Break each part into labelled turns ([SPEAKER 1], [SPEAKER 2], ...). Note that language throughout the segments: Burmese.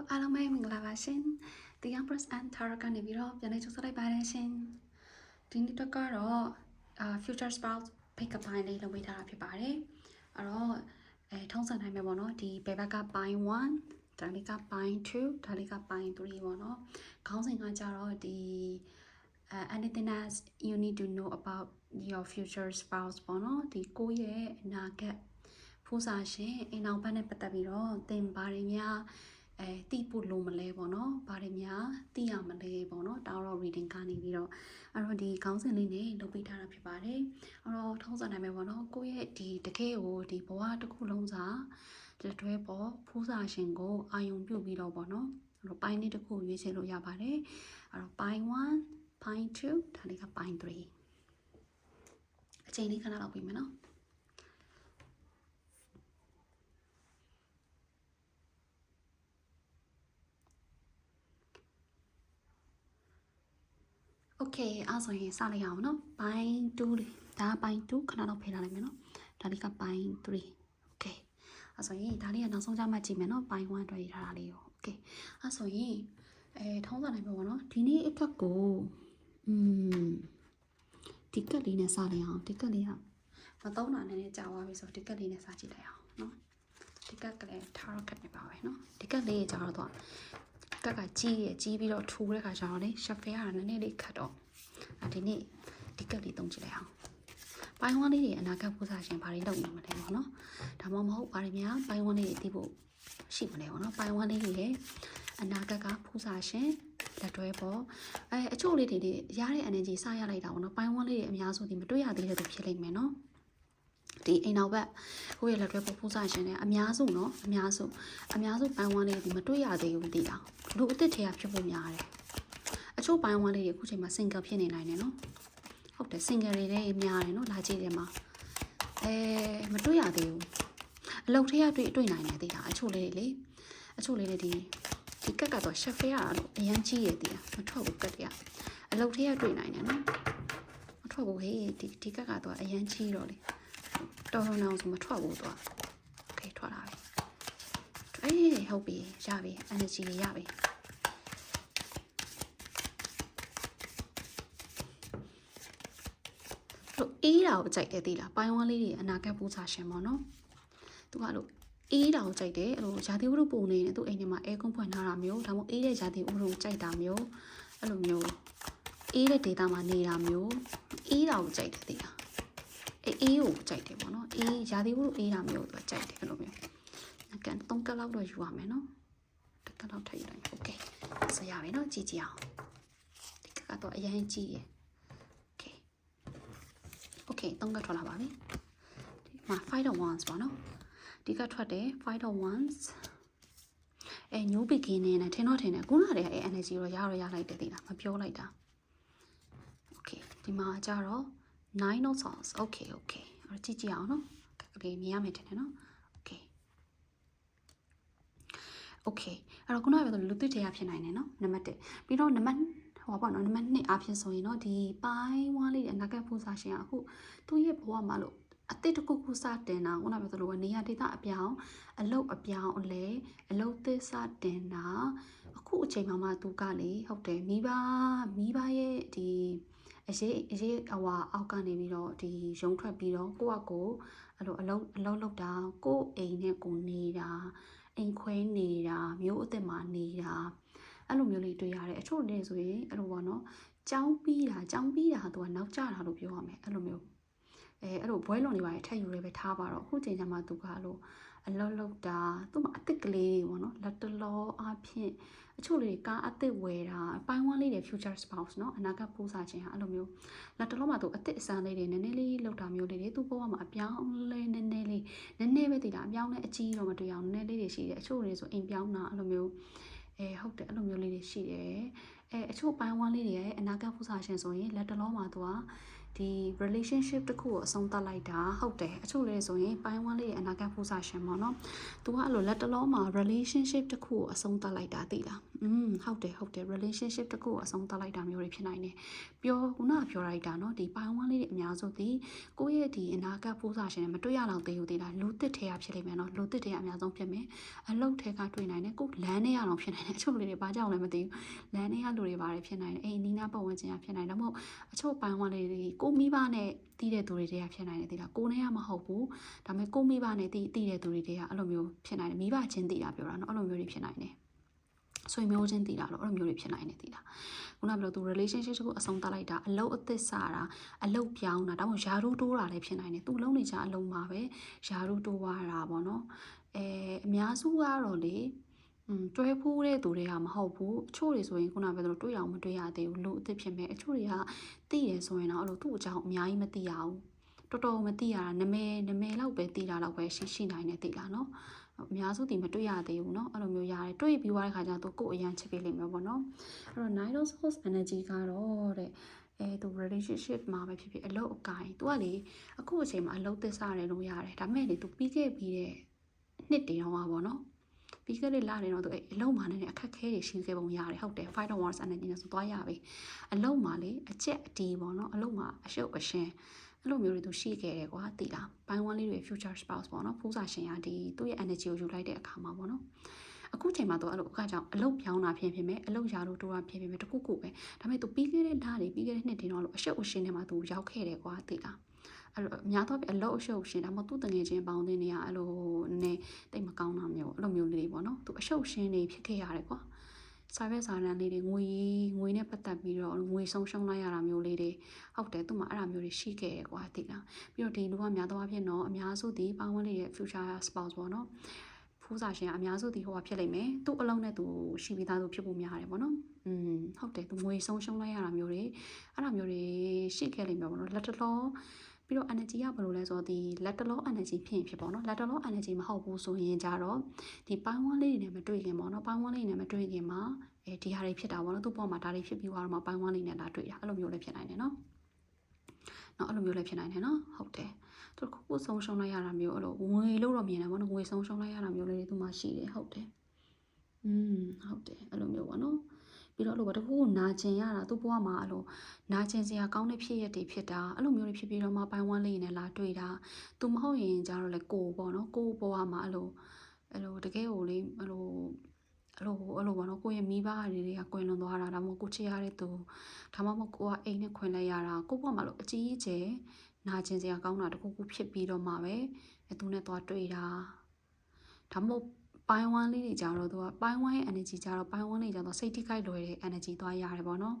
[SPEAKER 1] အားလုံးပဲမင်္ဂလာပါရှင်။ The Young Prince and Tarot ကနေပြီးတော့ပြန်လည်ကြိုဆိုလိုက်ပါတယ်ရှင်။ဒီနေ့ကတော့future spouse pick up ပိုင်းလေးလုပ်ပေးထားတာဖြစ်ပါတယ်။အဲ့တော့ထုံးစံတိုင်းပဲပေါ့နော်။ဒီဘယ်ဘက်ကပိုင်း1ဒါလေးကပိုင်း2ဒါလေးကပိုင်း3ပေါ့နော်။ခေါင်းစဉ်ကကြတော့ဒီanything that you need to know about your future spouse ပေါ့နော်။ဒီကိုယ့်ရဲ့အနာဂတ်ဖူးစာရှင်အိမ်အောင်ဘက်နဲ့ပတ်သက်ပြီးတော့သင်ဘာတွေများတိဖို့လိုမလဲပေါ့နော်ဘာတွေများသိရမလဲပေါ့နော်ဒါတော့ reading ကနေပြီးတော့အဲ့တော့ဒီခေါင်းစဉ်လေးနဲ့လုပ်ပေးထားတာဖြစ်ပါတယ်အဲ့တော့ထုံးစံနိုင်မယ်ပေါ့နော်ကိုယ့်ရဲ့ဒီတကယ်ကိုဒီဘဝတစ်ခုလုံးစာလက်တွဲပေါ်ဖူးစာရှင်ကိုအာယုံပြုတ်ပြီးတော့ပေါ့နော်အဲ့တော့ပိုင်းလေးတစ်ခုရွေးချယ်လို့ရပါတယ်အဲ့တော့ပိုင်း1ပိုင်း2ဒါလေးကပိုင်း3အချိန်လေးခဏလောက်ပြီးမယ်နော်โอเคအဲ့ဆိုရင်စလိုက်အောင်နော်ပိုင်း2လေးဒါပိုင်း2ခဏတော့ဖယ်ထားလိုက်မယ်နော်ဒါလေးကပိုင်း3โอเคအဲ့ဆိုရင်ဒါလေးကနောက်ဆုံးကြမှကြည့်မယ်နော်ပိုင်း1တွေ့ထားတာလေးကိုโอเคအဲ့ဆိုရင်ထုံးစံနိုင်ပဲပေါ့နော်ဒီနေ့အတွက်ကိုဒီကက်လေးနဲ့စလိုက်အောင်ဒီကက်လေးကမသုံးတာနဲ့ကြာသွားပြီဆိုဒီကက်လေးနဲ့စကြည့်လိုက်အောင်နော်ဒီကက်ကလည်းထားတော့ကက်နေပါပဲနော်ဒီကက်လေးကြာတော့ကက်ကကြီးပြီးတော့ထူတဲ့ခါကျတော့လေရှက်ဖဲရတာနည်းနည်းလေးခတ်တော့ဒီနေ့ဒီကက်လေးသုံးကြည့်လိုက်အောင်ပိုင်း1လေးတွေအနာဂတ်ဖူးစာရှင်ဘာတွေလုပ်နေမလဲပေါ့နော်ဒါမှမဟုတ်ဘာတွေများပိုင်း1လေးတွေသိဖို့ရှိမလဲပေါ့နော်ပိုင်း1လေးတွေရဲ့အနာဂတ်ကဖူးစာရှင်လက်တွဲပေါ့အချို့လေးတွေရတဲ့ energy စရလိုက်တာပေါ့နော်ပိုင်း1လေးတွေအများစုဒီမတွေ့ရသေးတဲ့သူဖြစ်လိမ့်မယ်နော်ဒီအိမ်နောက်ဘက်ကိုယ့်ရဲ့လက်တွဲပေါ်ဖူးစာရှင်နဲ့အများစုနော်အများစုပိုင်း1လေးဒီမတွေ့ရသေးဘူးတည်အောင်လူအစ်စ်ထဲကဖြစ်ဖို့များတယ်အချို့ပိုင်း1လေးတွေအခုချိန်မှာ single ဖြစ်နေနိုင်တယ်နော်ဟုတ်တယ် single တွေလည်းများတယ်နော်လာကြည့်တယ်မှာမတွေ့ရသေးဘူးအလုပ်ထဲကတွေ့နိုင်တယ်တည်တာအချို့လေးတွေလေအချို့လေးတွေဒီကက်ကတော့ chef ရတာလို့အရန်ကြီးရည်တည်မထွက်ဘူးကက်တရအလုပ်ထဲကတွေ့နိုင်တယ်နော်မထွက်ဘူးဟေးဒီကက်ကတော့အရန်ကြီးတော့လေတော်တော်အောင်ဆိုမထွက်ဘူးတော့โอเคထွက်လာပြီဟုတ်ပြီရပြီ energy တွေရပြီလို့အေးတာကိုကြိုက်တယ်သိလားပိုင်း1လေးတွေအနာဂတ်ပူးစာရှင်ပေါ့နော်သူကလို့အေးတာကိုကြိုက်တယ်အဲ့လိုဇာတိဝတ္ထုပုံနေတယ်သူအိမ်ထဲမှာအဲကွန်ဖွင့်ထားတာမျိုးဒါမှမဟုတ်အေးတဲ့ဇာတိဝတ္ထုကိုကြိုက်တာမျိုးအဲ့လိုမျိုးအေးတဲ့ဒေတာမှာနေတာမျိုးအေးတာကိုကြိုက်တယ်သိလားအေးကိုကြိုက်တယ်ပေါ့နော်အေးရာသီဥတုအေးတာမျိုးသူကြိုက်တယ်အဲ့လိုမျိုးကန်3ကက်လောက်တော့ယူရမယ်နော်1ကက်လောက်ထည့်ယူလိုက်မယ်โอเคဆက်ရပြီနော်ကြည့်ကြည့်အောင်ဒီကက်ကတော့အရင်ကြည့်ရယ်โอเค3ကက်ထွက်လာပါပြီဒီမှာ5 of wands ပေါ့နော်ဒီကက်ထွက်တယ်5 of wands new beginning နဲ့ထင်တယ်ခုနကတည်းကenergy တော့ရလိုက်တယ်သိလားမပြောလိုက်တာโอเคဒီမှာကျတော့ 9 of swords okay အဲ့တော့ကြည့်အောင်နော်ကလေးမြင်ရမယ်ထင်တယ်နော် okay အဲ့တော့ခုနကပြောလို့လူသစ်တွေကဖြစ်နိုင်တယ်နော်နံပါတ်1ပြီးတော့နံပါတ်ဟောပေါ့နော်နံပါတ်2အဖြစ်ဆိုရင်တော့ဒီပိုင်း1လေးအနာဂတ်ဖူးစာရှင်ကအခုသူ့ရဲ့ဘဝမှာလို့အသစ်တစ်ခုခုစတင်တာခုနကပြောလို့နေရာဒေသအပြောင်းအလုပ်အပြောင်းအလဲအလုပ်သစ်စတင်တာအခုအချိန်မှာသူကလေဟုတ်တယ်မိဘရဲ့ဒီအရေးအဝါအောက်ကနေပြီးတော့ဒီရုံထွက်ပြီးတော့ကိုယ့်အကိုအဲ့လိုအလုပ်လုပ်တာကိုယ့်အိမ်နဲ့ကိုနေတာအိမ်ခွဲနေတာမျိုးအစ်စ်မှာနေတာအဲ့လိုမျိုးလေးတွေ့ရတယ်အချို့နေဆိုရင်အဲ့လိုပေါ့နော်ចောင်းပြီးတာသူကနောက်ကျတာလို့ပြောရမယ်အဲ့လိုမျိုးအဲ့လိုဘွဲလွန်နေပါရဲ့ထက်ယူရဲပဲထားပါတော့အခုချိန်ကျမှသူကအဲ့လိုအလုပ်လုပ်တာသူ့မှာအစ်စ်ကလေးတွေပေါ့နော်လက်တလောအဖြစ်အချို့လေးကားအသစ်ဝယ်တာပိုင်း1လေးတွေ future spouse เนาะအနာဂတ်ပိုးစားခြင်းဟာအဲ့လိုမျိုးလက်တလောမှာသူအသစ်အစမ်းလေးတွေနည်းနည်းလေးလောက်တာမျိုးလေးတွေသူ့ဘဝမှာအပြောင်းလဲနည်းနည်းပဲတည်တာအပြောင်းလဲအကြီးတော့မတွေ့အောင်နည်းနည်းလေးတွေရှိတယ်အချို့တွေဆိုအိမ်ပြောင်းတာအဲ့လိုမျိုးဟုတ်တယ်အဲ့လိုမျိုးလေးတွေရှိတယ်အချို့ပိုင်း1လေးတွေရဲ့အနာဂတ်ပိုးစားခြင်းဆိုရင်လက်တလောမှာသူကဒီ relationship တစ်ခုကိုအဆုံးသတ်လိုက်တာဟုတ်တယ်အချို့လေးဆိုရင်ပိုင်း1လေးရဲ့အနာဂတ်ဖူးစာရှင်ပေါ့နော်သူကအဲ့လိုလက်တလုံးမှာ relationship တစ်ခုကိုအဆုံးသတ်လိုက်တာသိလား ဟုတ်တယ် relationship တခုအဆုံးသတ်လိုက်တာမျိုးတွေဖြစ်နိုင်တယ်ပြောခုနကပြောလိုက်တာเนาะဒီပိုင်းဝန်းလေးတွေအများစုဒီကိုယ့်ရဲ့ဒီအနာဂတ်ဖိုးစာရှင်နဲ့မတွေ့ရတော့သေးဘူးသေးလားလူတစ်ထဲကဖြစ်လိမ့်မယ်เนาะလူတစ်ထဲကအများဆုံးဖြစ်မယ်အလုတ်ထဲကတွေ့နိုင်တယ်ကိုလမ်းထဲရအောင်ဖြစ်နိုင်တယ်အချို့လေးတွေဘာကြောင့်လဲမသိဘူးလမ်းထဲကလူတွေပါတယ်ဖြစ်နိုင်တယ်အိမ်နီးနားပတ်ဝန်းကျင်ကဖြစ်နိုင်တယ်မဟုတ်အချို့ပိုင်းဝန်းလေးတွေကိုမိဘနဲ့တီးတဲ့သူတွေတွေကဖြစ်နိုင်တယ်သေးလားကိုနဲ့ကမဟုတ်ဘူးဒါပေမဲ့ကိုမိဘနဲ့တီးတဲ့သူတွေတွေကအဲ့လိုမျိုးဖြစ်နိုင်တယ်မိဘချင်းတီးတာပြောတာเนาะအဲ့လိုမျိုးတွေဖြစ်နိုင်တယ်ဆွေမျိုးချင်းတည်တာလို့အဲ့လိုမျိုးတွေဖြစ်နိုင်နေတည်တာခုနကပြောသူ relationship ကိုအဆုံးသတ်လိုက်တာအလုပ်အသစ်စတာအလုပ်ပြောင်းတာဒါမှမဟုတ်ယာရုတိုးတာလည်းဖြစ်နိုင်တယ်သူလုံးနေကြအလုံးမှာပဲယာရုတိုးသွားတာပေါ့နော်အများစုကတော့လေတွဲဖူးတဲ့သူတွေကမဟုတ်ဘူးအချို့တွေဆိုရင်ခုနကပြောတွေ့အောင်မတွေ့ရသေးဘူးလူအသစ်ဖြစ်မဲ့အချို့တွေကတည်ရဆိုရင်တော့အဲ့လိုသူ့အကြောင်းအများကြီးမသိရဘူးတော်တော်မသိရတာနမဲလောက်ပဲတည်တာလောက်ပဲရှိနိုင်နေတည်လားနော်အများစုဒီမတွေ့ရသေးဘူးเนาะအဲ့လိုမျိုးရတယ်တွေ့ပြီးသွားတဲ့ခါကျတော့ကိုယ်အရန်ချစ်ပေးလိမ့်မယ်ပေါ့နော်အဲ့တော့ Nine of Swords energy ကတော့တဲ့သူ relationship မှာပဲဖြစ်ဖြစ်အလုပ်အကိုင် तू ကလေအခုအချိန်မှာအလုပ်သစ်စရတယ်လို့ရတယ်ဒါပေမဲ့လေ तू ပြီးခဲ့ပြီးတဲ့နှစ်တည်းတော့ပါပေါ့နော်ပြီးခဲ့တဲ့လတွေတော့ तू အလုပ်မှာလည်းအခက်ခဲတွေရှိခဲ့ပုံရတယ်ဟုတ်တယ် Fight of Wands energy နဲ့ဆိုသွားရပြီအလုပ်မှာလေအကျက်အတီးပေါ့နော်အလုပ်မှာအရှုပ်အရှင်းအဲ့လိုမျိုးတွေသူရှိခဲ့တယ်ကွာသိလားပိုင်းဝန်းလေးတွေ future spouse ပေါ့နော်ဖူးစာရှင်ရဒီသူ့ရဲ့ energy ကိုယူလိုက်တဲ့အခါမှာပေါ့နော်အခုချိန်မှာတော့အဲ့လိုအခါကြောင့်အလုပ်ပြောင်းတာဖြစ်ဖြစ်မယ်အလုပ်ရာလို့တိုးတာဖြစ်ဖြစ်မယ်တခုခုပဲဒါပေမဲ့သူပြီးခဲ့တဲ့ဓာတ်တွေပြီးခဲ့တဲ့နှစ်တွေတော့အရှုပ်အရှင်းတွေမှာသူရောက်ခဲ့တယ်ကွာသိလားအဲ့လိုအများတော့အလုပ်အရှုပ်ရှင်းဒါမှမဟုတ်သူ့တငယ်ချင်းပေါင်းတဲ့နေရအဲ့လိုနဲ့တိတ်မကောင်းတာမျိုးအဲ့လိုမျိုးလေးတွေပေါ့နော်သူအရှုပ်ရှင်းတွေဖြစ်ခဲ့ရတယ်ကွာစာရွက်စာတမ်းလေးတွေငွေနဲ့ပတ်သက်ပြီးတော့ငွေဆုံးရှုံးလိုက်ရတာမျိုးလေးတွေဟုတ်တယ်သူ့မှာအဲ့ဒါမျိုးတွေရှိခဲ့ရကွာသိလားပြီးတော့ဒီလူကများသောအားဖြင့်တော့အများစုဒီပေါင်းဝန်းလေးရဲ့ future spouse ပေါ့နော်ဖူးစာရှင်အများစုဒီဟိုကဖြစ်လိမ့်မယ်သူ့အလုံးနဲ့သူရှိပြီးသားသူဖြစ်ဖို့များတယ်ပေါ့နော်ဟုတ်တယ်သူငွေဆုံးရှုံးလိုက်ရတာမျိုးတွေအဲ့ဒါမျိုးတွေရှိခဲ့လိမ့်မယ်ပေါ့နော်လက်တလောပြီးတော့ energy ကဘယ်လိုလဲဆိုတော့ဒီ lateral energy ဖြစ်ရင်ဖြစ်ပေါ့နော် lateral energy မဟုတ်ဘူးဆိုရင်ကြတော့ဒီပိုင်းဝန်းလေးတွေနဲ့မတွေ့ခင်ပေါ့နော်ပိုင်းဝန်းလေးနဲ့မတွေ့ခင်မှာဒီဟာတွေဖြစ်တာပေါ့နော်သူ့ပေါ်မှာဒါတွေဖြစ်ပြီးသွားတော့မှပိုင်းဝန်းလေးနဲ့လာတွေ့တာအဲ့လိုမျိုးလည်းဖြစ်နိုင်တယ်နော်အဲ့လိုမျိုးလည်းဖြစ်နိုင်တယ်နော်ဟုတ်တယ်သူခုဆုံးရှုံးလိုက်ရတာမျိုးအဲ့လိုငွေလို့တော့မြင်တယ်ပေါ့နော်ငွေဆုံးရှုံးလိုက်ရတာမျိုးလေးတွေသူမှရှိတယ်ဟုတ်တယ်ဟုတ်တယ်အဲ့လိုမျိုးပေါ့နော်ပြီးတော့အဲ့လိုပဲတခုနာကျင်ရတာသူ့ဘဝမှာအဲ့လိုနာကျင်စရာကောင်းတဲ့ဖြစ်ရတွေဖြစ်တာအဲ့လိုမျိုးတွေဖြစ်ပြီးတော့မှပိုင်းဝန်းလေးနဲ့လာတွေ့တာသူမဟုတ်ရင်ကြတော့လေကိုပေါ့နော်ကိုဘဝမှာအဲ့လိုတကယ်ကိုလေအဲ့လိုပေါ့နော်ကိုရဲ့မိဘတွေကကွင်လွန်သွားတာဒါမှမဟုတ်ကိုချစ်ရတဲ့သူဒါမှမဟုတ်ကိုကအိမ်နဲ့ခွင်လိုက်ရတာကိုဘဝမှာလို့အကြီးကျယ်နာကျင်စရာကောင်းတာတခုခုဖြစ်ပြီးတော့မှပဲသူနဲ့သွားတွေ့တာဒါမှမဟုတ်ပိုင်းဝန်းလေးတွေကြတော့သူကပိုင်းဝန်းရဲ့ energy ကြတော့ပိုင်းဝန်းလေးကြတော့စိတ်ထိခိုက်လွယ်တဲ့ energy သွားရတယ်ပေါ့နော်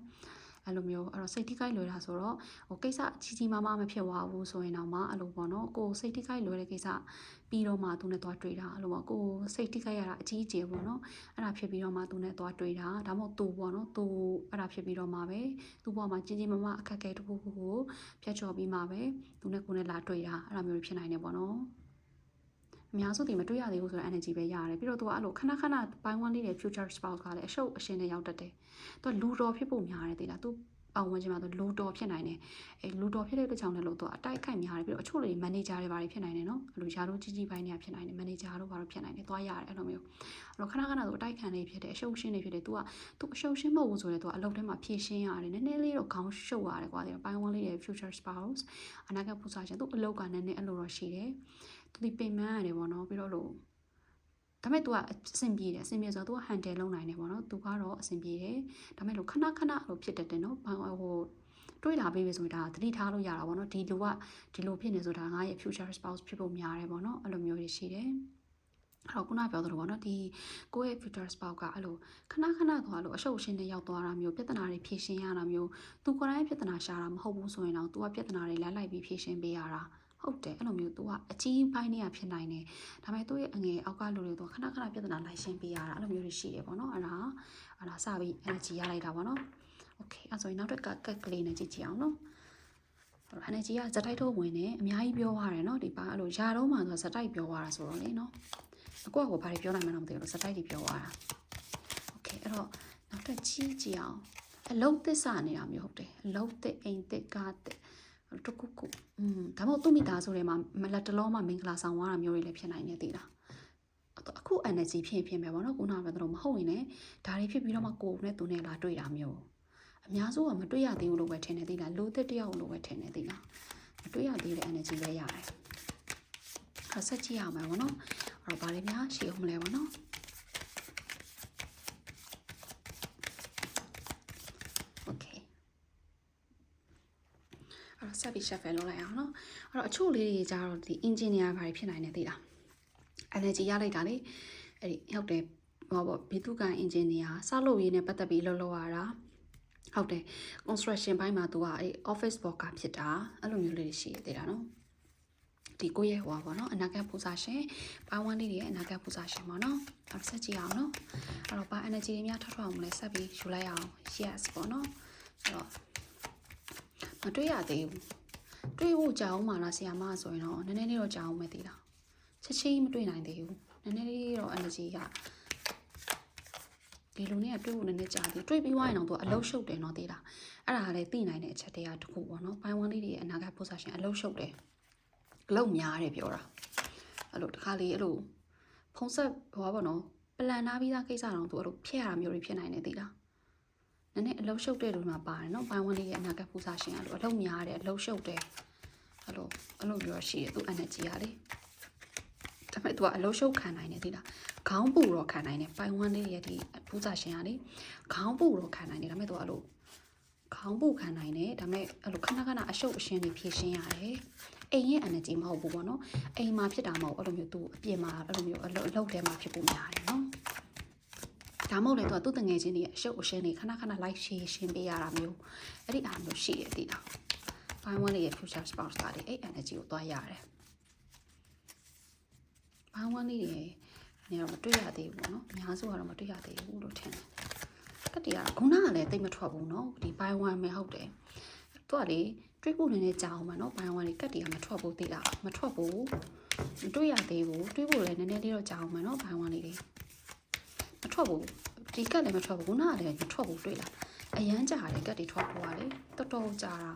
[SPEAKER 1] အဲ့လိုမျိုးအဲ့တော့စိတ်ထိခိုက်လွယ်တာဆိုတော့ဟိုကိစ္စကြီးမားမဖြစ်သွားဘူးဆိုရင်တော့မှအဲ့လိုပေါ့နော်ကိုစိတ်ထိခိုက်လွယ်တဲ့ကိစ္စပြီးတော့မှသူနဲ့သွားတွေ့တာအဲ့လိုပေါ့ကိုစိတ်ထိခိုက်ရတာအကြီးကျယ်ပေါ့နော်အဲ့ဒါဖြစ်ပြီးတော့မှသူနဲ့သွားတွေ့တာဒါမှမဟုတ်သူပေါ့နော်သူအဲ့ဒါဖြစ်ပြီးတော့မှပဲသူ့ဘဝမှာကြီးမားအခက်အခဲတစ်ခုခုကိုဖျက်ချော်ပြီးမှပဲသူနဲ့ကိုနဲ့လာတွေ့တာအဲ့လိုမျိုးဖြစ်နိုင်တယ်ပေါ့နော်အများစုဒီမတွေ့ရသေးဘူးဆိုတော့ energy ပဲရတယ်ပြီးတော့သူကအဲ့လိုခဏပိုင်းဝန်းလေးတဲ့ future spouse ကလည်းအရှုပ်အရှင်းနဲ့ရောက်တတ်တယ်သူကလူတော်ဖြစ်ဖို့များတယ်သိလားသူပတ်ဝန်းကျင်မှာသူလူတော်ဖြစ်နိုင်တယ်လူတော်ဖြစ်တဲ့အတွက်ကြောင့်လည်းလို့သူအတိုက်ခိုက်များတယ်ပြီးတော့အချို့လေ manager တွေဘာတွေဖြစ်နိုင်တယ်နော်အဲ့လိုယာတို့ကြီးပိုင်းတွေကဖြစ်နိုင်တယ် manager တို့ဘာလို့ဖြစ်နိုင်တယ်သွားရတယ်အဲ့လိုမျိုးအဲ့တော့ခဏသူအတိုက်ခံနေဖြစ်တယ်အရှုပ်ရှင်းနေဖြစ်တယ်သူအရှုပ်ရှင်းမဟုတ်ဘူးဆိုတော့သူကအလုပ်ထဲမှာဖြည့်ရှင်းရတယ်နည်းနည်းလေးတော့ခေါင်းရှုပ်ရတယ်ကွာဒီပိုင်းဝန်းလေးရဲ့ future spouse အနာဂတ်ပူစာရှင်သူအလုပ်ကနည်းနည်းအဲ့လိုတော့ရှိတယ်သူဒီပင်ပန်းရတယ်ပေါ့နော်ပြီးတော့လို့ဒါပေမဲ့ तू ကအဆင်ပြေတယ်အဆင်ပြေဆိုတော့ तू က handle လုပ်နိုင်တယ်ပေါ့နော် तू ကတော့အဆင်ပြေတယ်ဒါပေမဲ့လို့ခဏလို့ဖြစ်တတ်တယ်နော်ဟိုတွေးလာပြီးပြီဆိုတာသတိထားလို့ရတာပေါ့နော်ဒီလူကဒီလိုဖြစ်နေဆိုတာငါရဲ့ future spouse ဖြစ်ဖို့များတယ်ပေါ့နော်အဲ့လိုမျိုးတွေရှိတယ်အဲ့တော့ခုနပြောသလိုပေါ့နော်ဒီကိုယ့်ရဲ့ future spouse ကအဲ့လိုခဏသွားလို့အရှုပ်ရှင်းနဲ့ရောက်သွားတာမျိုးပြဿနာတွေဖြေရှင်းရတာမျိုး तू ကိုယ်တိုင်ပြဿနာရှာတာမဟုတ်ဘူးဆိုရင်တော့ तू ကပြဿနာတွေလိုက်ပြီးဖြေရှင်းပေးရတာဟုတ်တယ်အဲ့လိုမျိုး तू ကအကြီးပိုင်းနေရဖြစ်နိုင်တယ်ဒါပေမဲ့သူ့ရဲ့အငယ်အောက်ကလူတွေ तू ခဏပြဿနာလိုက်ရှင်းပေးရတာအဲ့လိုမျိုးတွေရှိတယ်ပေါ့နော်အဲ့ဒါစပြီး energy ရလိုက်တာပေါ့နော်โอเคအဲ့ဆိုရင်နောက်တစ်ကတ်ကလေးနဲ့ကြည့်အောင်နော်energy ကဇက်တိုက်ထုတ်ဝင်နေအများကြီးပြောရတယ်နော်ဒီပါအဲ့လိုယာတော့မှဆိုဇက်တိုက်ပြောရတာဆိုတော့လေနော်အကွက်ကိုဘာတွေပြောနိုင်မှန်းတော့မသိဘူးဇက်တိုက်တွေပြောရတာโอเคအဲ့တော့နောက်တစ်ကြည့်အောင်အလုံးသစ္စာနေတာမျိုးဟုတ်တယ်အလုံးသစ်အိမ်သစ်ကားသစ်တခုဒါမှမဟုတ်သူ့မိသားစုထဲမှာမလက်တလုံးမှမင်္ဂလာဆောင်သွားတာမျိုးတွေလည်းဖြစ်နိုင်နေသေးလား အခု energy ဖြစ်မယ်ပေါ့နော်ခုနကပြောသလိုမဟုတ်ရင်လည်းဒါတွေဖြစ်ပြီးတော့မှကိုယ်နဲ့သူနဲ့လာတွေ့တာမျိုးအများစုကမတွေ့ရသေးဘူးလို့ပဲထင်နေသေးလားလူသစ်တယောက်လို့ပဲထင်နေသေးလားမတွေ့ရသေးတဲ့ energy လည်းရတယ်ဆက်ကြည့်ရမှာပေါ့နော်အဲ့တော့ဗာလေးများရှေ့အောင်မလဲပေါ့နော်โอเคအဲ့တော့ဆက်ပြီး shuffle လုပ်လိုက်အောင်နော်အဲ့တော့အချို့လေးတွေကြတော့ဒီ engineer ဘာတွေဖြစ်နိုင်နေသေးလား energy ရလိုက်တာလေအဲ့ဒီဟုတ်တယ်ဟောပေါ့ဘီသူကန် engineer စလုပ်ရေးနဲ့ပတ်သက်ပြီးလှုပ်လှုပ်ရတာဟုတ်တယ် construction ဘိုင်းမှာသူကအဲ့ office worker ဖြစ်တာအဲ့လိုမျိုးလေးတွေရှိရသေးတာနော်ဒီကိုရဲ့ဟွာပေါ့နော်အနာဂတ်ပူဇာရှင်ဘာဝန်းလေးတွေရဲ့အနာဂတ်ပူဇာရှင်ပေါ့နော်အဲ့တော့ဆက်ကြည့်အောင်နော်အဲ့တော့ဘာ energy တွေများထွက်ထွက်အောင်လဲဆက်ပြီးယူလိုက်အောင် yes ပေါ့နော်အဲ့တော့မတွေ့ရသေးဘူးတွေ့ဖို့ကြာအောင်ပါလားဆရာမဆိုရင်တော့နည်းနည်းလေးတော့ကြာအောင်ပဲသေးတာချက်ချင်းမတွေ့နိုင်သေးဘူးနည်းနည်းလေးတော့ energy ကဒီလူနဲ့တွေ့ဖို့နည်းနည်းကြာသေးတွေ့ပြီးွားရင်တော့သူအလုံးရှုပ်တယ်နော်သေးတာအဲ့ဒါလည်းသိနိုင်တဲ့အချက်တရားတစ်ခုပေါ့နော်ဘိုင်းဝန်းလေးတွေရဲ့အနာဂတ်ပူဇာရှင်အလုံးရှုပ်တယ်အလုံးများတယ်ပြောတာအဲ့လိုတခါလေးအဲ့လိုဖုံးဆက်ဟောပါတော့ပလန်နာပြီးသားကိစ္စတော့သူအဲ့လိုဖျက်ရတာမျိုးတွေဖြစ်နိုင်နေသေးလားနည်းနည်းအလုံးရှုပ်တဲ့လူမှာပါတယ်နော်ဘိုင်းဝန်းလေးရဲ့အနာဂတ်ပူဇာရှင်အဲ့လိုအလုံးများတယ်အလုံးရှုပ်တယ်အဲ့လိုပြောရှိတယ်သူ energy ကလေဒါပေမဲ့သူကအလုံးရှုပ်ခံနိုင်နေသေးလားခေါင်းပူတော့ခံနိုင်တယ်ဘိုင်းဝန်းလေးရဲ့ဒီပူဇာရှင်ကလေခေါင်းပူတော့ခံနိုင်တယ်ဒါပေမဲ့သူကအဲ့လိုခေါင်းပူခံနိုင်တယ်ဒါပေမဲ့အဲ့လိုခဏခဏအရှုပ်အရှင်းတွေဖြည့်ရှင်းရတယ်အိမ်ရဲ့ energy မဟုတ်ဘူးပေါ့နော်အိမ်မှာဖြစ်တာမဟုတ်အဲ့လိုမျိုးသူအပြင်မှာအဲ့လိုမျိုးအလုပ်ထဲမှာဖြစ်ဖို့များတယ်နော်ဒါမှမဟုတ်လေသူကသူ့တငယ်ချင်းတွေအရှုပ်အရှင်းတွေခဏခဏ live share ရှင်းပေးရတာမျိုးအဲ့ဒီအားမျိုးရှိတယ်တိလားဘိုင်းဝန်းလေးရဲ့ future spouse ကလေအဲ့ energy ကိုသွားရတယ်ဘိုင်းဝန်းလေးတွေနေတော့မတွေ့ရသေးဘူးပေါ့နော်အများစုကတော့မတွေ့ရသေးဘူးလို့ထင်တယ်ကတိကခုနကလည်းတိတ်မထွက်ဘူးနော်ဒီဘိုင်းဝန်းပဲဟုတ်တယ်သူကလေတွေ့ဖို့နည်းနည်းကြာအောင်ပါနော်ဘိုင်းဝန်းလေးကတိကမထွက်ဘူးသိလားမထွက်ဘူးမတွေ့ရသေးဘူးတွေ့ဖို့လည်းနည်းနည်းလေးတော့ကြာအောင်ပါနော်ဘိုင်းဝန်းလေးတွေမထွက်ဘူးဒီကတ်လည်းမထွက်ဘူးခုနကလည်းမထွက်ဘူးတွေ့လားအရန်ကြာတယ်ကတ်တွေထွက်ဖို့ကလေတော်တော်ကြာတာ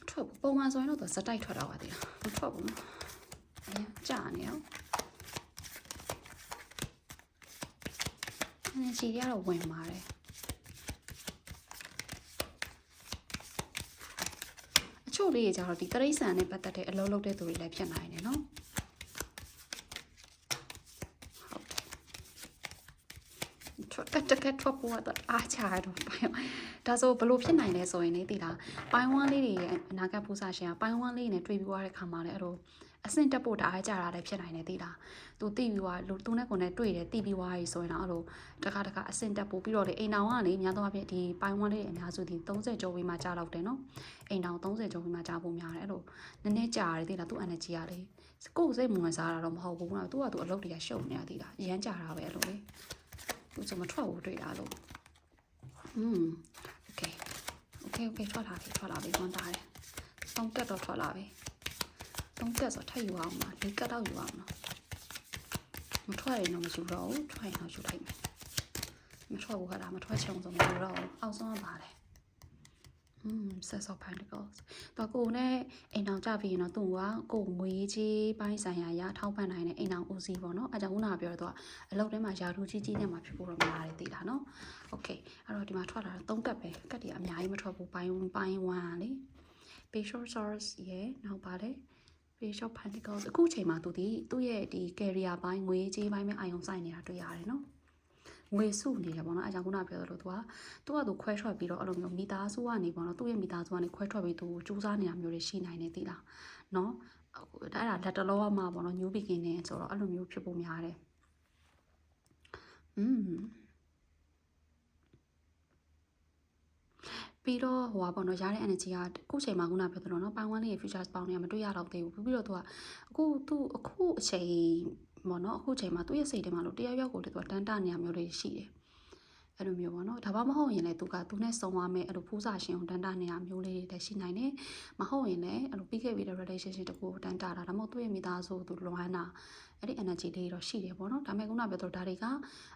[SPEAKER 1] ထွက်ဘူးပုံမှန်ဆိုရင်တော့သူစတိုက်ထွက်တော့ပါသေးလားမထွက်ဘူးနော်အရန်ကြာနေရောenergy တွေကတော့ဝင်ပါတယ်အချို့လေးတွေကြတော့ဒီတရိษံနဲ့ပတ်သက်တဲ့အလုပ်လုပ်တဲ့သူတွေလည်းဖြစ်နိုင်တယ်နော်ဟုတ်တယ်တကယ်ထွက်ပေါ်တော့အားချရတော့ပိုင်းဒါဆိုဘလို့ဖြစ်နိုင်လဲဆိုရင်လေသိလားပိုင်းဝန်းလေးတွေရဲ့အနာဂတ်ပူဇာရှင်ကပိုင်းဝန်းလေးနဲ့တွေ့ပြီးွားတဲ့ခါမှာလည်းအဲ့လိုအဆင့်တက်ဖို့တအားကြတာလည်းဖြစ်နိုင်တယ်သိလားသူတိပြီးွားသူနဲ့ကိုယ်နဲ့တွေ့တယ်တိပြီးွားရေးဆိုရင်တော့အဲ့လိုတခါအဆင့်တက်ဖို့ပြီးတော့လေအိမ်တောင်ကလေများသောအားဖြင့်ဒီပိုင်းဝန်းလေးအများစုဒီ30ကျော်ပြီးမှကြာတော့တယ်နော်အိမ်တောင်30ကျော်ပြီးမှကြာဖို့များတယ်အဲ့လိုနည်းနည်းကြာရတယ်သိလားသူ energy ကလေကိုယ်စိတ်ဝင်စားတာတော့မဟုတ်ဘူးနော်သူကသူအလုပ်တွေကရှုပ်နေတာသိလားရမ်းကြာတာပဲအဲ့လိုလေသူစမထွက်ဘူးတွေ့တာလို့โอเคထွက်လာပြီဝန်တာတယ်3ကတ်တော့ထွက်လာပြီ3ကတ်ဆိုထပ်ယူအောင်ပါ4ကတ်တော့ယူအောင်နော်မထွက်ရင်တော့မယူတော့ဘူးထွက်ရင်တော့ယူလိုက်မယ်မထွက်ဘူးခါတာမထွက်ချင်အောင်ဆိုမယူတော့ဘူးအောက်ဆုံးပါတယ်Six of Pentacles တော့ကိုနဲ့အိမ်အောင်ကြပြီးရင်တော့သူကကိုငွေကြီးပိုင်းဆိုင်ရာရထောက်ပံ့နိုင်တဲ့အိမ်အောင်ဦးစီးပေါ့နော်အဲကြောင့်ခုနကပြောတော့အလုပ်ထဲမှာယာထူးကြီးနဲ့မှာဖြစ်ဖို့တော့များတယ်သိလားနော်โอเคအဲ့တော့ဒီမှာထွက်လာတာ3ကတ်ပဲကတ်တွေအများကြီးမထွက်ဘူးပိုင်း1လေ Page of Swords ရဲ့နောက်ပါလေ Page of Pentacles အခုချိန်မှာသူရဲ့ဒီ career ပိုင်းငွေကြီးပိုင်းမှာအာရုံစိုက်နေတာတွေ့ရတယ်နော်ငွေစုနေတယ်ပေါ့နော်အဲကြောင့်ခုနပြောသလိုသူခွဲထွက်ပြီးတော့အဲ့လိုမျိုးမိသားစုကနေပေါ့နော်သူ့ရဲ့မိသားစုကနေခွဲထွက်ပြီးသူစူးစမ်းနေတာမျိုးတွေရှိနိုင်နေသေးလားနော်အဲ့ဒါလက်တလောမှာပေါ့နော် new beginning ဆိုတော့အဲ့လိုမျိုးဖြစ်ဖို့များတယ်ပြီးတော့ဟိုပါပေါ့နော်ရတဲ့ energy ကအခုချိန်မှာခုနပြောသလိုနော်ပိုင်းဝန်းလေးရဲ့ future spawn တွေကမတွေ့ရတော့သေးဘူးပြီးတော့အခုအချိန်ပေါ့နော်အခုချိန်မှာသူ့ရဲ့စိတ်ထဲမှာလို့တယောက်ယောက်ကိုလေသူကတန်းတနေရမျိုးတွေရှိတယ်အဲ့လိုမျိုးပေါ့နော်ဒါမှမဟုတ်ရင်လည်းသူနဲ့စုံသွားမယ်အဲ့လိုဖူးစာရှင်ကိုတန်းတနေရမျိုးလေးတွေလည်းရှိနိုင်တယ်မဟုတ်ရင်လည်းအဲ့လိုပြီးခဲ့ပြီးတဲ့ relationship တကူကိုတန်းတတာဒါမှမဟုတ်သူ့ရဲ့မိသားစုသူလွမ်းတာ အဲ့ဒီ energy လေးတော့ရှိတယ်ပေါ့နော်ဒါပေမဲ့ခုနပြောတော့ဒါတွေ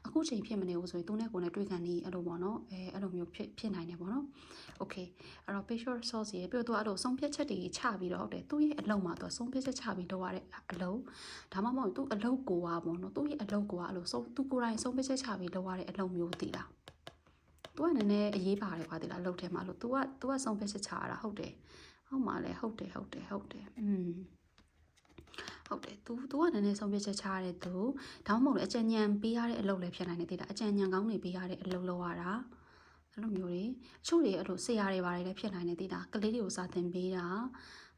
[SPEAKER 1] ကအခုချိန်ဖြစ်မနေဘူးဆိုရင်သူနဲ့ကိုယ်နဲ့တွေ့ခံနေအဲ့လိုပေါ့နော်အဲ့လိုမျိုးဖြစ်နိုင်တယ်ပေါ့နော် okay အဲ့တော့ facial resource ရေပြီးတော့သူအဲ့လိုဆုံးဖြတ်ချက်တွေချပြီးတော့ဟုတ်တယ်သူ့ရဲ့အလုပ်မှာသူဆုံးဖြတ်ချက်ချပြီးလုပ်ရတဲ့အလုပ်ဒါမှမဟုတ်သူ့အလုပ်ကိုကပေါ့နော်သူ့ရဲ့အလုပ်ကိုကအဲ့လိုသူကိုယ်တိုင်ဆုံးဖြတ်ချက်ချပြီးလုပ်ရတဲ့အလုပ်မျိုးတည်လားသူကနည်းနည်းအရေးပါတယ်ကွာတည်လားအလုပ်ထဲမှာလို့ तू ကဆုံးဖြတ်ချက်ချရတာဟုတ်တယ်ဟုတ်မှာလဲဟုတ်တယ်ဟုတ်တယ်ဟုတ်တယ်ဟုတ်တယ် तू ကနည်းနည်းဆုံးဖြတ်ချက်ချရတဲ့သူဒါမှမဟုတ်လေအကြံဉာဏ်ပေးရတဲ့အလုပ်လည်းဖြစ်နိုင်နေသေးတာအကြံဉာဏ်ကောင်းတွေပေးရတဲ့အလုပ်လုပ်ရတာအဲ့လိုမျိုးတွေအချို့တွေအဲ့လိုဆရာတွေပါတယ်လည်းဖြစ်နိုင်နေသေးတာကလေးတွေကိုစာသင်ပေးတာ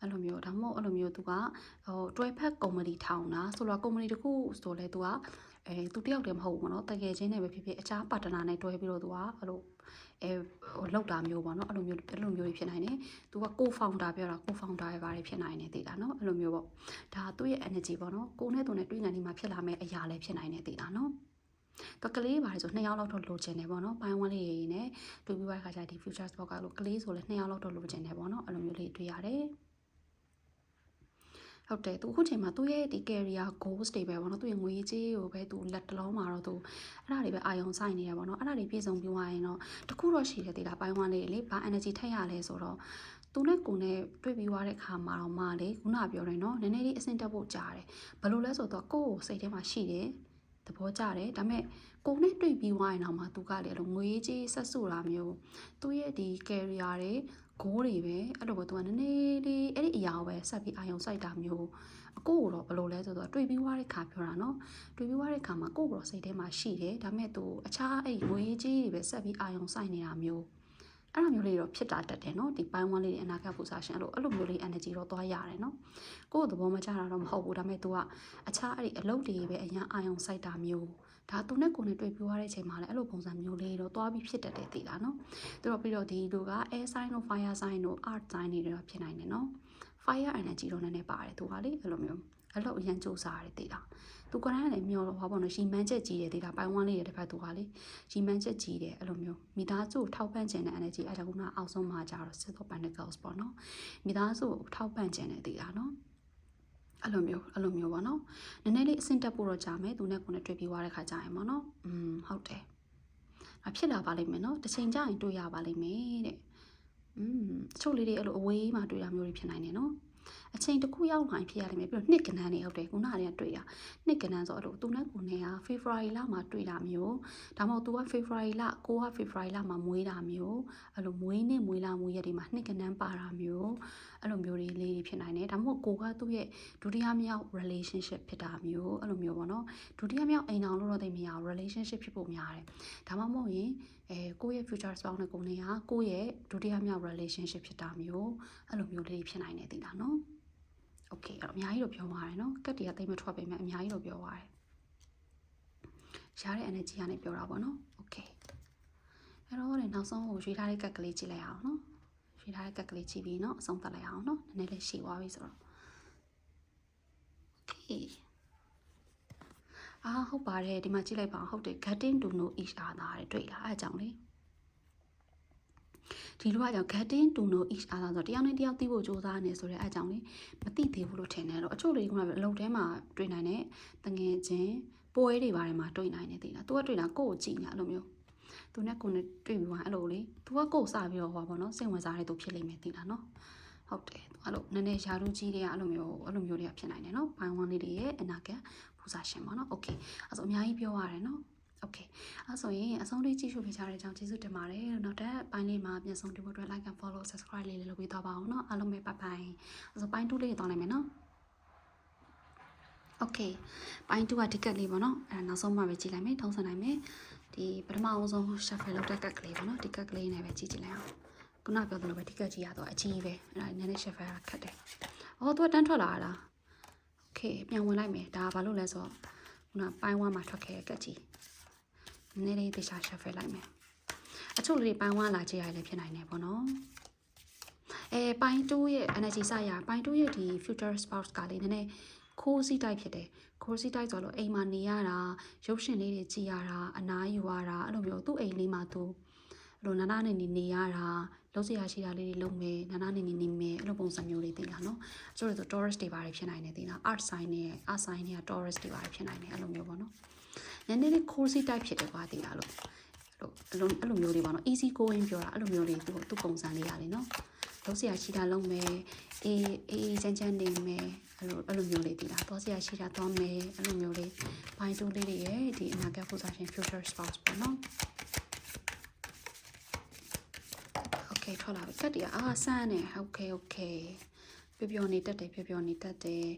[SPEAKER 1] အဲ့လိုမျိုးဒါမှမဟုတ်အဲ့လိုမျိုး तू ကတွဲဖက်ကုမ္ပဏီထောင်တာဆိုတော့ကုမ္ပဏီတစ်ခုဆိုလဲ तू ကသူတယောက်တည်းမဟုတ်ဘူးเนาะတကယ်ချင်းနဲ့ပဲဖြစ်ဖြစ်အခြားပါတနာနဲ့တွဲပြီးတော့ तू ကအဲ့လိုလောက်တာမျိုးပေါ့နော်အဲ့လိုမျိုးတွေဖြစ်နိုင်တယ်။ तू က co-founder ပြောတာ co-founder တွေပါတယ်ဖြစ်နိုင်တယ်သိလားနော်အဲ့လိုမျိုးပေါ့။ဒါသူ့ရဲ့ energy ပေါ့နော်ကိုနဲ့သူနဲ့တွေ့ငန်းဒီမှာဖြစ်လာမယ့်အရာလည်းဖြစ်နိုင်တယ်သိလားနော်။တော့ကလေးပါတယ်ဆို2ယောက်လောက်တော့လိုချင်တယ်ပေါ့နော်။ပိုင်းဝန်းလေးတွေနဲ့တွေ့ပြီးွားခါကျဒီ future spot ကလို့ကလေးဆိုလည်း2ယောက်လောက်တော့လိုချင်တယ်ပေါ့နော်အဲ့လိုမျိုးလေးတွေ့ရတယ်။ဟုတ်တယ်သူအခုချိန်မှာသူ့ရဲ့ဒီ career goals တွေပဲပေါ့နော်သူ့ရဲ့ငွေကြေးကိုပဲသူလက်တလုံးမှာတော့သူအဲ့ဒါတွေပဲအာယုံဆိုင်နေရပေါ့နော်အဲ့ဒါတွေပြည့်စုံပြီးသွားရင်တော့တခုတော့ရှိတယ်ဒီလားပိုင်းဝန်းလေးလေဘာ energy ထက်ရလဲဆိုတော့သူနဲ့ကိုယ်နဲ့တွေ့ပြီးသွားတဲ့ခါမှာတော့မှလေခုနပြောတယ်နော်နည်းနည်းလေးအဆင့်တက်ဖို့ကြားတယ်ဘယ်လိုလဲဆိုတော့ကိုယ့်ကိုစိတ်ထဲမှာရှိတယ်သဘောကျတယ်ဒါပေမဲ့ကိုယ်နဲ့တွေ့ပြီးသွားရင်တော့မှသူကလေအဲ့လိုငွေကြေးဆက်စုတာမျိုးသူ့ရဲ့ဒီ career တွေဂိုးတွေပဲအဲ့လိုပဲသူကနည်းနည်းလေးအဲ့ဒီအရာကိုပဲဆက်ပြီးအာယုံစိုက်တာမျိုးအကိုကိုတော့ဘယ်လိုလဲဆိုတော့တွေ့ပြီးွားတဲ့ခါပြောတာနော်တွေ့ပြီးွားတဲ့ခါမှာကိုကိုတော့စိတ်ထဲမှာရှိတယ်ဒါပေမဲ့သူအခြားအဲ့ငွေကြီးတွေပဲဆက်ပြီးအာယုံစိုက်နေတာမျိုးအဲ့လိုမျိုးလေးတော့ဖြစ်တာတတ်တယ်နော်ဒီပိုင်းဝန်းလေးတွေအနာဂတ်ပူဇာရှင်အဲ့လိုမျိုးလေး energy တော့သွားရတယ်နော်ကိုယ့်သဘောမကျတာတော့မဟုတ်ဘူးဒါပေမဲ့ तू ကအခြားအဲ့ဒီအလုပ်တွေပဲအရင်အာယုံစိုက်တာမျိုးဒါသူနဲ့ကိုယ်နဲ့တွေ့ပြီးွားတဲ့အချိန်မှာလည်းအဲ့လိုပုံစံမျိုးလေးတော့သွားပြီးဖြစ်တတ်တယ်သိလားနော်သူတော့ပြီးတော့ဒီလူက air sign တို့ fire sign တို့ earth sign တွေတော့ဖြစ်နိုင်တယ်နော် fire energy တော့နည်းနည်းပါတယ်သူကလေအဲ့လိုမျိုးအလုပ်အရင်စူးစားရတယ်သိလားသူကလည်းမျောတော့ဘာပေါ့နော်ရီမန်းချက်ကြီးတယ်သိလားပိုင်းဝန်းလေးရဲ့တစ်ဖက်သူကလေရီမန်းချက်ကြီးတယ်အဲ့လိုမျိုးမိသားစုကိုထောက်ပံ့ခြင်းတဲ့ energy အဲ့ဒါကအောက်ဆုံးမှာကြတော့ six of pentacles ပေါ့နော်မိသားစုကိုထောက်ပံ့ခြင်းတဲ့သိလားနော်အဲ့လိုမျိုးပေါ့နော်နည်းနည်းလေးအဆင့်တက်ဖို့တော့ကြာမယ်သူနဲ့ကိုယ်နဲ့တွေ့ပြီးွားတဲ့ခါကြာရင်ပေါ့နော်ဟုတ်တယ်ဖြစ်လာပါလိမ့်မယ်နော်တစ်ချိန်ကြာရင်တွေ့ရပါလိမ့်မယ်တဲ့တချို့လေးတွေအဲ့လိုအဝေးမှာတွေ့တာမျိုးတွေဖြစ်နိုင်တယ်နော်အချိန်တစ်ခုရောက်နိုင်ဖြစ်ရလိမ့်မယ်ပြီးတော့နှစ်ကနန်းတွေဟုတ်တယ်ခုနကတည်းကတွေ့ရနှစ်ကနန်းဆိုတော့သူနဲ့ကိုယ်နဲ့က February လမှာတွေ့တာမျိုးဒါမှမဟုတ် तू က February လကိုက February လမှာမွေးတာမျိုးအဲ့လိုမွေးနေ့မွေးလာမွေးရက်တွေမှာနှစ်ကနန်းပါတာမျိုးအဲ့လိုမျိုးလေးတွေဖြစ်နိုင်တယ်ဒါမှမဟုတ်ကိုကသူ့ရဲ့ဒုတိယမြောက် relationship ဖြစ်တာမျိုးအဲ့လိုမျိုးပေါ့နော်ဒုတိယမြောက်အိမ်အောင်လို့တော့သိမရဘူး relationship ဖြစ်ဖို့များတယ်ဒါမှမဟုတ်ရင်ကိုယ့်ရဲ့ future spouse နဲ့ကိုယ်နဲ့ကကိုယ့်ရဲ့ဒုတိယမြောက် relationship ဖြစ်တာမျိုးအဲ့လိုမျိုးလေးဖြစ်နိုင်တယ်သိလားနော်โอเคအဲ့တော့အများကြီးတော့ပြောသွားတယ်เนาะကတ်တွေကတိတ်မထွက်ပေမဲ့အများကြီးတော့ပြောသွားတယ်ရတဲ့ energy ကနေပြောတာပေါ့เนาะโอเคအဲ့တော့လည်းနောက်ဆုံးကိုရွေးထားတဲ့ကတ်ကလေးကြည့်လိုက်အောင်เนาะရွေးထားတဲ့ကတ်ကလေးကြည့်ပြီးเนาะအဆုံးသတ်လိုက်အောင်เนาะနည်းနည်းလေးရှည်သွားပြီဆိုတော့โอเคဟုတ်ပါတယ်ဒီမှာကြည့်လိုက်ပါအောင်ဟုတ်တယ် getting to know each other တဲ့တွေ့လားအဲ့အကြောင်းလေဒီလိုအကြောင်း getting to know each other ဆိုတော့တယောက်နဲ့တယောက်သိဖို့ကြိုးစားနေဆိုတဲ့အကြောင်းလေးမသိသေးဘူးလို့ထင်တယ်တော့အချို့လေးကအလုပ်ထဲမှာတွေ့နိုင်တဲ့တငယ်ချင်းပွဲတွေဘာတွေမှာတွေ့နိုင်နေသေးလား तू ကတွေ့တာကိုယ့်ကိုကြည့်နေအဲ့လိုမျိုး तू နဲ့ကိုယ်နဲ့တွေ့ပြီးသွားအဲ့လိုလေ तू ကကိုယ်စပြီးတော့ဟောပါတော့စိတ်ဝင်စားတဲ့သူဖြစ်လိမ့်မယ်သိလားနော်ဟုတ်တယ်အဲ့လိုနည်းနည်းယာရုကြီးတွေကအဲ့လိုမျိုးတွေကဖြစ်နိုင်တယ်နော်ဘိုင်းဝန်းလေးတွေရဲ့အနာဂတ်ပူဇာရှင်ပေါ့နော်โอเคအဲ့ဆိုအများကြီးပြောရတယ်နော်โอเคအဲ့ဆိုရင်အဆုံးလေးကြည့်ရှုပေးကြတဲ့အကြောင်းကျေးဇူးတင်ပါတယ်နောက်တစ်ပိုင်းလေးမှာပြန်ဆောင်တွေ့ဖို့အတွက် like and follow subscribe လေးလုပ်ပေးသွားပါအောင်เนาะအားလုံးပဲbye byeအဲ့ဆိုပိုင်း2လေးတောင်းလိုက်မယ်เนาะโอเคပိုင်း2ကဒီကတ်လေးပေါ့เนาะအဲ့နောက်ဆုံးမှပဲကြည့်လိုက်မယ်ထုံးစံနိုင်မယ်ဒီပထမအဆုံး shuffle လုပ်တဲ့ကတ်ကလေးပေါ့เนาะဒီကတ်ကလေးနဲ့ပဲကြည့်လိုက်အောင်ခုနပြောသလိုပဲဒီကတ်ကြီးရတော့အကြီးပဲအဲ့ဒါနည်းနည်း shuffle ခတ်တယ်သူကတန်းထွက်လာတာโอเคပြန်ဝင်လိုက်မယ်ဒါဘာလို့လဲဆိုတော့ခုနပိုင်း1မှာထွက်ခဲ့တဲ့ကတ်ကြီးနည်းနည်းလေးတေချာ shuffle လိုက်မယ်အချို့လေးပိုင်း1လာကြည့်ရလည်းဖြစ်နိုင်တယ်ပေါ့နော်ပိုင်း2ရဲ့ energy စရပိုင်း2ရဲ့ဒီ future spouse ကလေးနည်းနည်း cozy type ဖြစ်တယ် cozy type ဆိုတော့အိမ်မှာနေရတာရုပ်ရှင်လေးတွေကြည့်ရတာအနားယူရတာအဲ့လိုမျိုးသူ့အိမ်လေးမှာသူ လိုနာနာနေရတာလုံးစရာရှိတာလေးတွေလုံးမယ်နာနာနေမယ်အဲ့လိုပုံစံမျိုးလေးသိလားနော်ကျို့တို့ Taurus တွေပါတယ်ဖြစ်နိုင်တယ်သိလား Art sign နဲ့ Art sign တွေက Taurus တွေပါတယ်ဖြစ်နိုင်တယ်အဲ့လိုမျိုးပေါ့နော်နည်းနည်းလေး cozy type ဖြစ်တယ်ကွာသိလားလို့အဲ့လိုမျိုးလေးပေါ့နော် easy going ပြောတာအဲ့လိုမျိုးလေးသူပုံစံလေးရတယ်နော်လုံးစရာရှိတာလုံးမယ်အေးချမ်းနေမယ်အဲ့လိုမျိုးလေးသိလားသွားစရာရှိတာသွားမယ်အဲ့လိုမျိုးလေးဘိုင်းတူလေးတွေရဲ့ဒီအနာဂတ်ပုံစံရှင် future spouse ပေါ့နော်Okay ထွက်လာပြီကတ်တရားဆန်းနေ Okay ပျော်နေတတ်တယ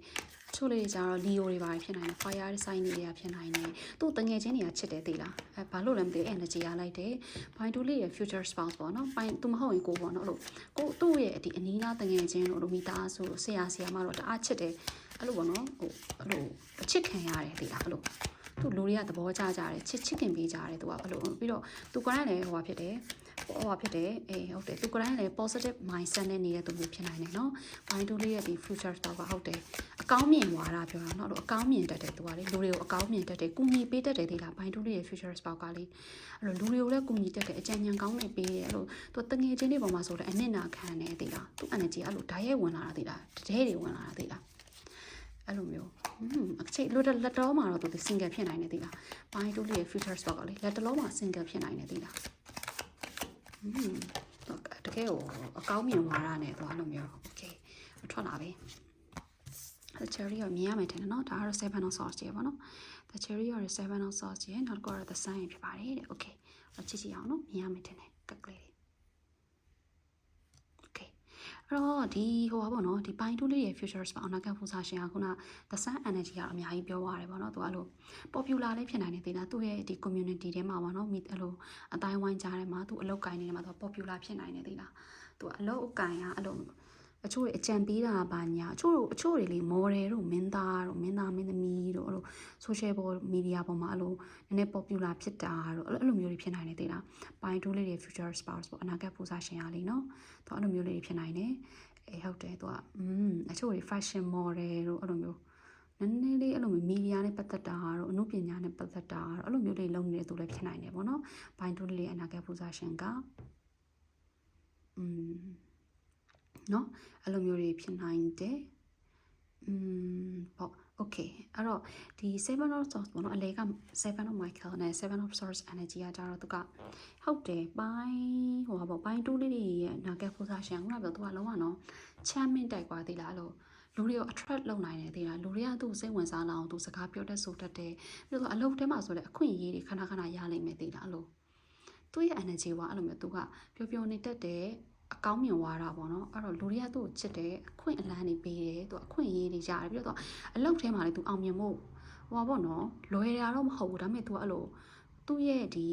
[SPEAKER 1] ်ချို့လေးတွေကြတော့ Leo တွေပါဖြစ်နိုင်တယ် Fire sign တွေဖြစ်နိုင်တယ်သူ့တငယ်ချင်းတွေကချစ်တယ်သိလားဘာလို့လဲမသိ energy ရလိုက်တယ်ဘိုင်းတူလေးရဲ့ future spouse ပေါ့နော်ဘိုင်းသူမဟုတ်ရင်ကိုပေါ့နော်အဲ့လိုကိုသူ့ရဲ့ဒီအနီးနားတငယ်ချင်းတို့မိသားစုဆရာမတို့တအားချစ်တယ်အဲ့လိုပေါ့နော်အဲ့လိုအချစ်ခံရတယ်သိလားအဲ့လိုသူလူတွေကသဘောကျကြတယ်ချစ်ခင်ပေးကြတယ်သူကအဲ့လိုပြီးတော့သူကလည်းဖြစ်တယ်ဟုတ်တယ်သူကလည်း positive mindset နဲ့နေတဲ့သူမျိုးဖြစ်နိုင်တယ်နော်ဘိုင်းတူလေးရဲ့ဒီ future spouse ကဟုတ်တယ်အကောင်းမြင်ဝါဒပြောတာเนาะအကောင်းမြင်တတ်တယ်သူကလေလူတွေကိုအကောင်းမြင်တတ်တယ်ကုညီပေးတတ်တယ်ဒီလားဘိုင်းတူလေးရဲ့ future spouse ကလေအဲ့လိုလူတွေကိုလည်းကုညီတတ်တယ်အကြံဉာဏ်ကောင်းနေပေးတယ်အဲ့လိုသူတငယ်ချင်းတွေပေါ်မှာဆိုတော့အနစ်နာခံတယ်ဒီလားသူ energy အဲ့လိုဓာတ်ရဲဝင်လာတာဒီလားတည်းတွေဝင်လာတာဒီလားအဲ့လိုမျိုးအချိန်လက်တော်မှာတော့သူ single ဖြစ်နိုင်တယ်ဒီလားဘိုင်းတူလေးရဲ့ future spouse ကလေလက်တော်မှာ single ဖြစ်နိုင်တယ်ဒီလားတကယ်ကိုအကောင်းမြင်ဝါဒနဲ့သွားလို့မျိုး okay ထွက်လာပြီThe cherry ကိုမြင်ရမယ်ထင်တယ်နော်ဒါကတော့ seven of swords ကြီးပေါ့နော် The cherry ရဲ့ seven of swords ကြီးနောက်တစ်ခုကတော့ the sun ဖြစ်ပါတယ်တဲ့ okay ကြည့်အောင်နော်မြင်ရမယ်ထင်တယ်ကက်ကလေး okay အဲ့တော့ဒီပေါ့နော်ဒီပိုင်းတူးလေးရဲ့ futures ပါအနာဂတ်ဖူစာရှင်ကခုန the sun energy ကအများကြီးပြောရတယ်ပေါ့နော်သူအဲ့လို popular လေးဖြစ်နိုင်တယ်တင်လားသူ့ရဲ့ဒီ community ထဲမှာပေါ့နော်အဲ့လိုအတိုင်းဝိုင်းကြားထဲမှာသူအလုပ်ကိုင်းနေတယ်မှာသူ popular ဖြစ်နိုင်တယ်တင်လားသူအလုပ်အကိုင်းကအဲ့လိုအချို့အကြံပေးတာပါညာအချို့တွေလေ model တို့မင်းသားမင်းသမီးတို့အဲ့လို social media ပေါ်မှာအဲ့လိုနည်းနည်း popular ဖြစ်တာတို့အဲ့လိုမျိုးတွေဖြစ်နိုင်တယ်သိလားပိုင်းတူးလေးတွေ future spouse ပေါ့အနာဂတ်ပူဇာရှင်ရလေးနော်သူအဲ့လိုမျိုးလေးတွေဖြစ်နိုင်တယ်ဟုတ်တယ်သူကအချို့တွေ fashion model တို့အဲ့လိုမျိုးနည်းနည်းလေးအဲ့လိုမျိုး media နဲ့ပတ်သက်တာတို့အမှုပညာနဲ့ပတ်သက်တာတို့အဲ့လိုမျိုးလေးလုပ်နေတဲ့သူလည်းဖြစ်နိုင်တယ်ပေါ့နော်ပိုင်းတူးလေးအနာဂတ်ပူဇာရှင်ကနော်အဲ့လိုမျိုးတွေဖြစ်နိုင်တယ်ပေါ့ okay အဲ့တော့ဒီ seven of swords ပေါ့နော်အလဲက seven of Michael နဲ့ seven of swords energy ကကြတော့သူကဟုတ်တယ်ပိုင်းတူးလေးတွေရဲ့နာဂတ်ဖူးစားရှင်ခုနပြောသူကလုံးဝနော်ချမ်းမင်းတိုက်ကွာသေးလားအဲ့လိုလူတွေကို attract လုပ်နိုင်တယ်သိလားလူတွေကသူ့စိတ်ဝင်စားလာအောင်သူစကားပြောတတ်ဆိုတတ်တယ်ပြီးတော့အလုပ်ထဲမှာဆိုလည်းအခွင့်အရေးတွေခဏရလိမ့်မယ်သိလားအဲ့လိုသူ့ရဲ့ energy ကအဲ့လိုမျိုးသူကပျော်နေတတ်တယ်အကောင်းမြင်ဝါတာပေါ့နော်အဲ့တော့လူတွေကသူ့ကိုချစ်တယ်အခွင့်အလန်းတွေပေးတယ်သူအခွင့်အရေးတွေရတယ်ပြီးတော့အလုပ်ထဲမှာလည်းသူအောင်မြင်ဖို့ပေါ့နော်လွယ်တာတော့မဟုတ်ဘူးဒါပေမဲ့သူကအဲ့လိုသူ့ရဲ့ဒီ